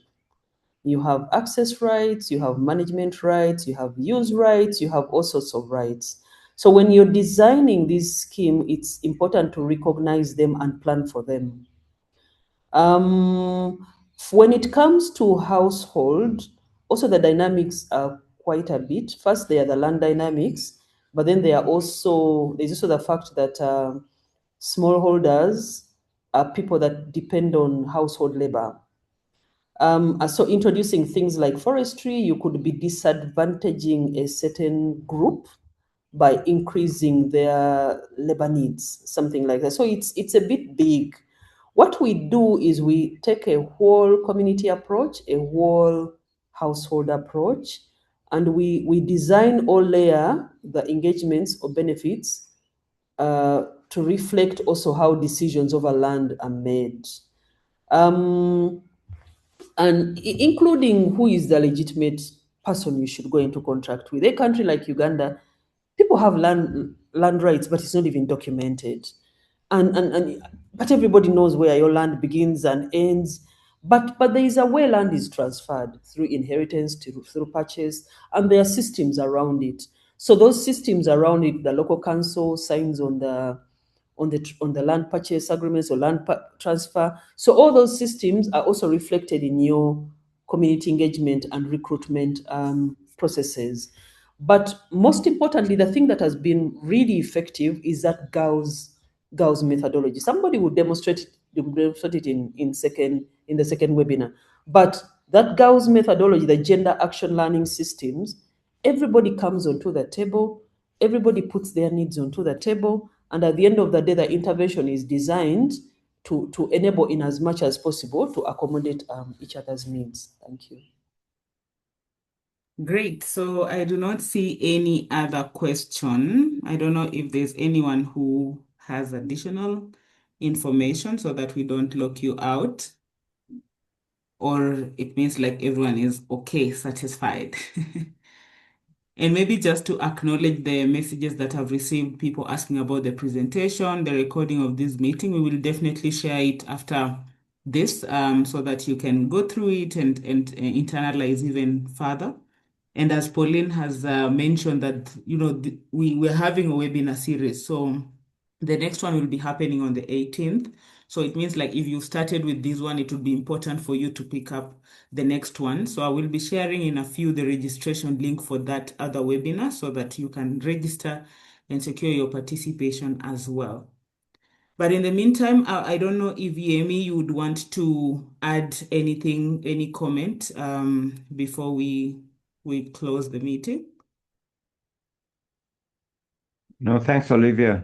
You have access rights, you have management rights, you have use rights, you have all sorts of rights. So when you're designing this scheme, it's important to recognize them and plan for them. When it comes to household, also the dynamics are quite a bit. First, there are the land dynamics, but then there's also the fact that smallholders are people that depend on household labor. So introducing things like forestry, you could be disadvantaging a certain group by increasing their labor needs, something like that. So it's a bit big. What we do is we take a whole community approach, a whole household approach, and we design or layer the engagements or benefits to reflect also how decisions over land are made. And including who is the legitimate person you should go into contract with. A country like Uganda, people have land rights, but it's not even documented. But everybody knows where your land begins and ends. But there is a way land is transferred through inheritance, through purchase, and there are systems around it. So those systems around it, the local council signs on the land purchase agreements or land transfer. So all those systems are also reflected in your community engagement and recruitment processes. But most importantly, the thing that has been really effective is that Gauss methodology. Somebody will demonstrate it in the second webinar. But that Gauss methodology, the gender action learning systems, everybody comes onto the table, everybody puts their needs onto the table, and at the end of the day, the intervention is designed to enable in as much as possible to accommodate each other's needs. Thank you. Great. So I do not see any other question. I don't know if there's anyone who has additional information so that we don't lock you out, or it means like everyone is okay, satisfied. And maybe just to acknowledge the messages that I've received, people asking about the presentation, the recording of this meeting. We will definitely share it after this so that you can go through it and internalize even further. And as Pauline has mentioned that, we're having a webinar series. So the next one will be happening on the 18th. So it means like if you started with this one, it would be important for you to pick up the next one. So I will be sharing in a few the registration link for that other webinar so that you can register and secure your participation as well. But in the meantime, I don't know if Yemi, you would want to add anything, any comment before we close the meeting. No, thanks, Olivia.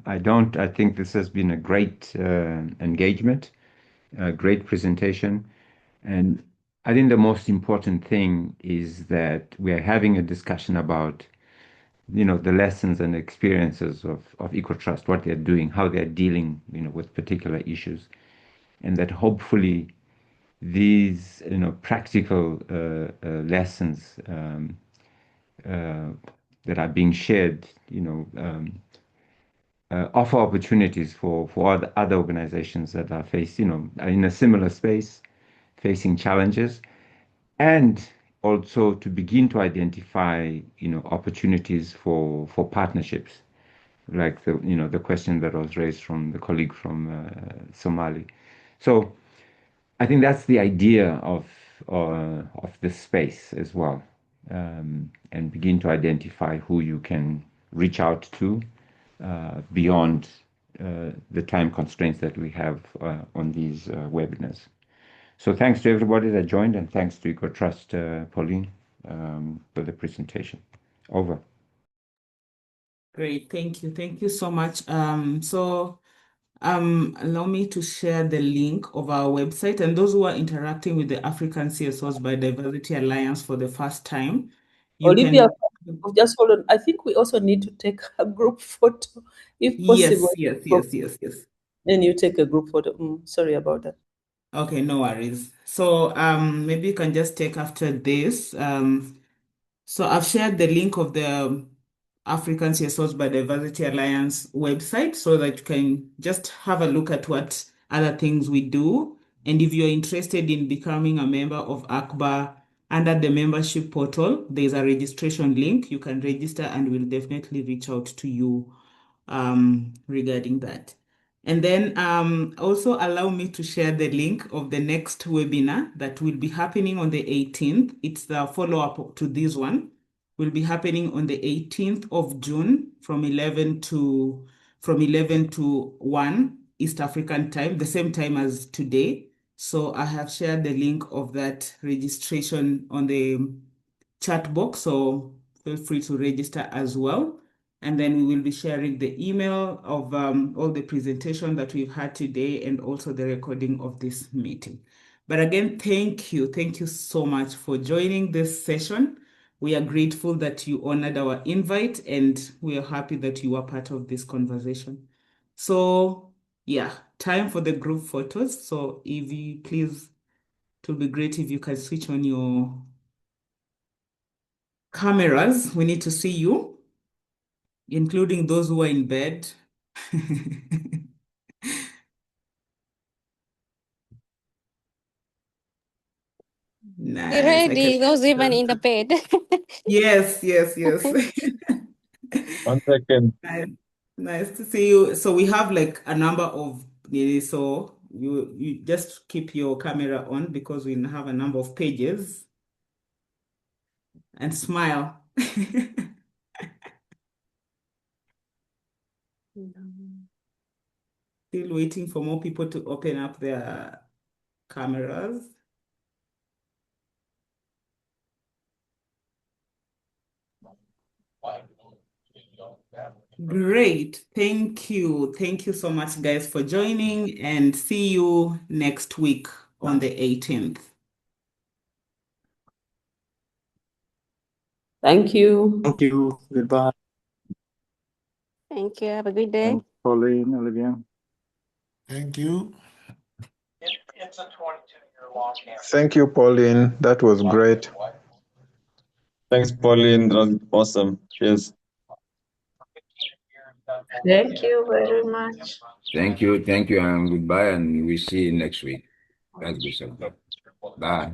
I don't. I think this has been a great engagement, a great presentation. And I think the most important thing is that we are having a discussion about, the lessons and experiences of EcoTrust, what they're doing, how they're dealing, with particular issues. And that hopefully these, practical lessons that are being shared, offer opportunities for other organizations that are are in a similar space, facing challenges, and also to begin to identify, opportunities for partnerships, like the question that was raised from the colleague from Somali. So I think that's the idea of this space as well, and begin to identify who you can reach out to beyond the time constraints that we have on these webinars. So thanks to everybody that joined, and thanks to EcoTrust, Pauline, for the presentation. Over. Great, thank you. Thank you so much. Allow me to share the link of our website, and those who are interacting with the African CSOs Biodiversity Alliance for the first time, Olivia, just hold on. I think we also need to take a group photo, if possible. Yes. Then you take a group photo. Sorry about that. Okay, no worries. So maybe you can just take after this. So I've shared the link of the African CSOs Biodiversity Alliance website so that you can just have a look at what other things we do And if you're interested in becoming a member of ACBA, under the membership portal, there's a registration link. You can register and we'll definitely reach out to you regarding that. And then also allow me to share the link of the next webinar that will be happening on the 18th. It's the follow-up to this one. Will be happening on the 18th of June from 11 to 1 East African time, the same time as today. So I have shared the link of that registration on the chat box. So feel free to register as well. And then we will be sharing the email of all the presentation that we've had today and also the recording of this meeting. But again, thank you. Thank you so much for joining this session. We are grateful that you honored our invite and we are happy that you are part of this conversation. So yeah, time for the group photos. So if you please, it would be great if you can switch on your cameras. We need to see you, including those who are in bed. Nice. Ready, those even in the bed. Yes. One second. Nice to see you. So we have like a number of, so you just keep your camera on because we have a number of pages and smile. Still waiting for more people to open up their cameras. Great. Thank you. Thank you so much, guys, for joining and see you next week on the 18th. Thank you. Thank you. Goodbye. Thank you. Have a good day. Thanks, Pauline, Olivia. Thank you. Thank you, Pauline. That was great. Thanks, Pauline. That was awesome. Cheers. Thank you very much. Thank you, and goodbye, and we see you next week. Thank you so much. Bye.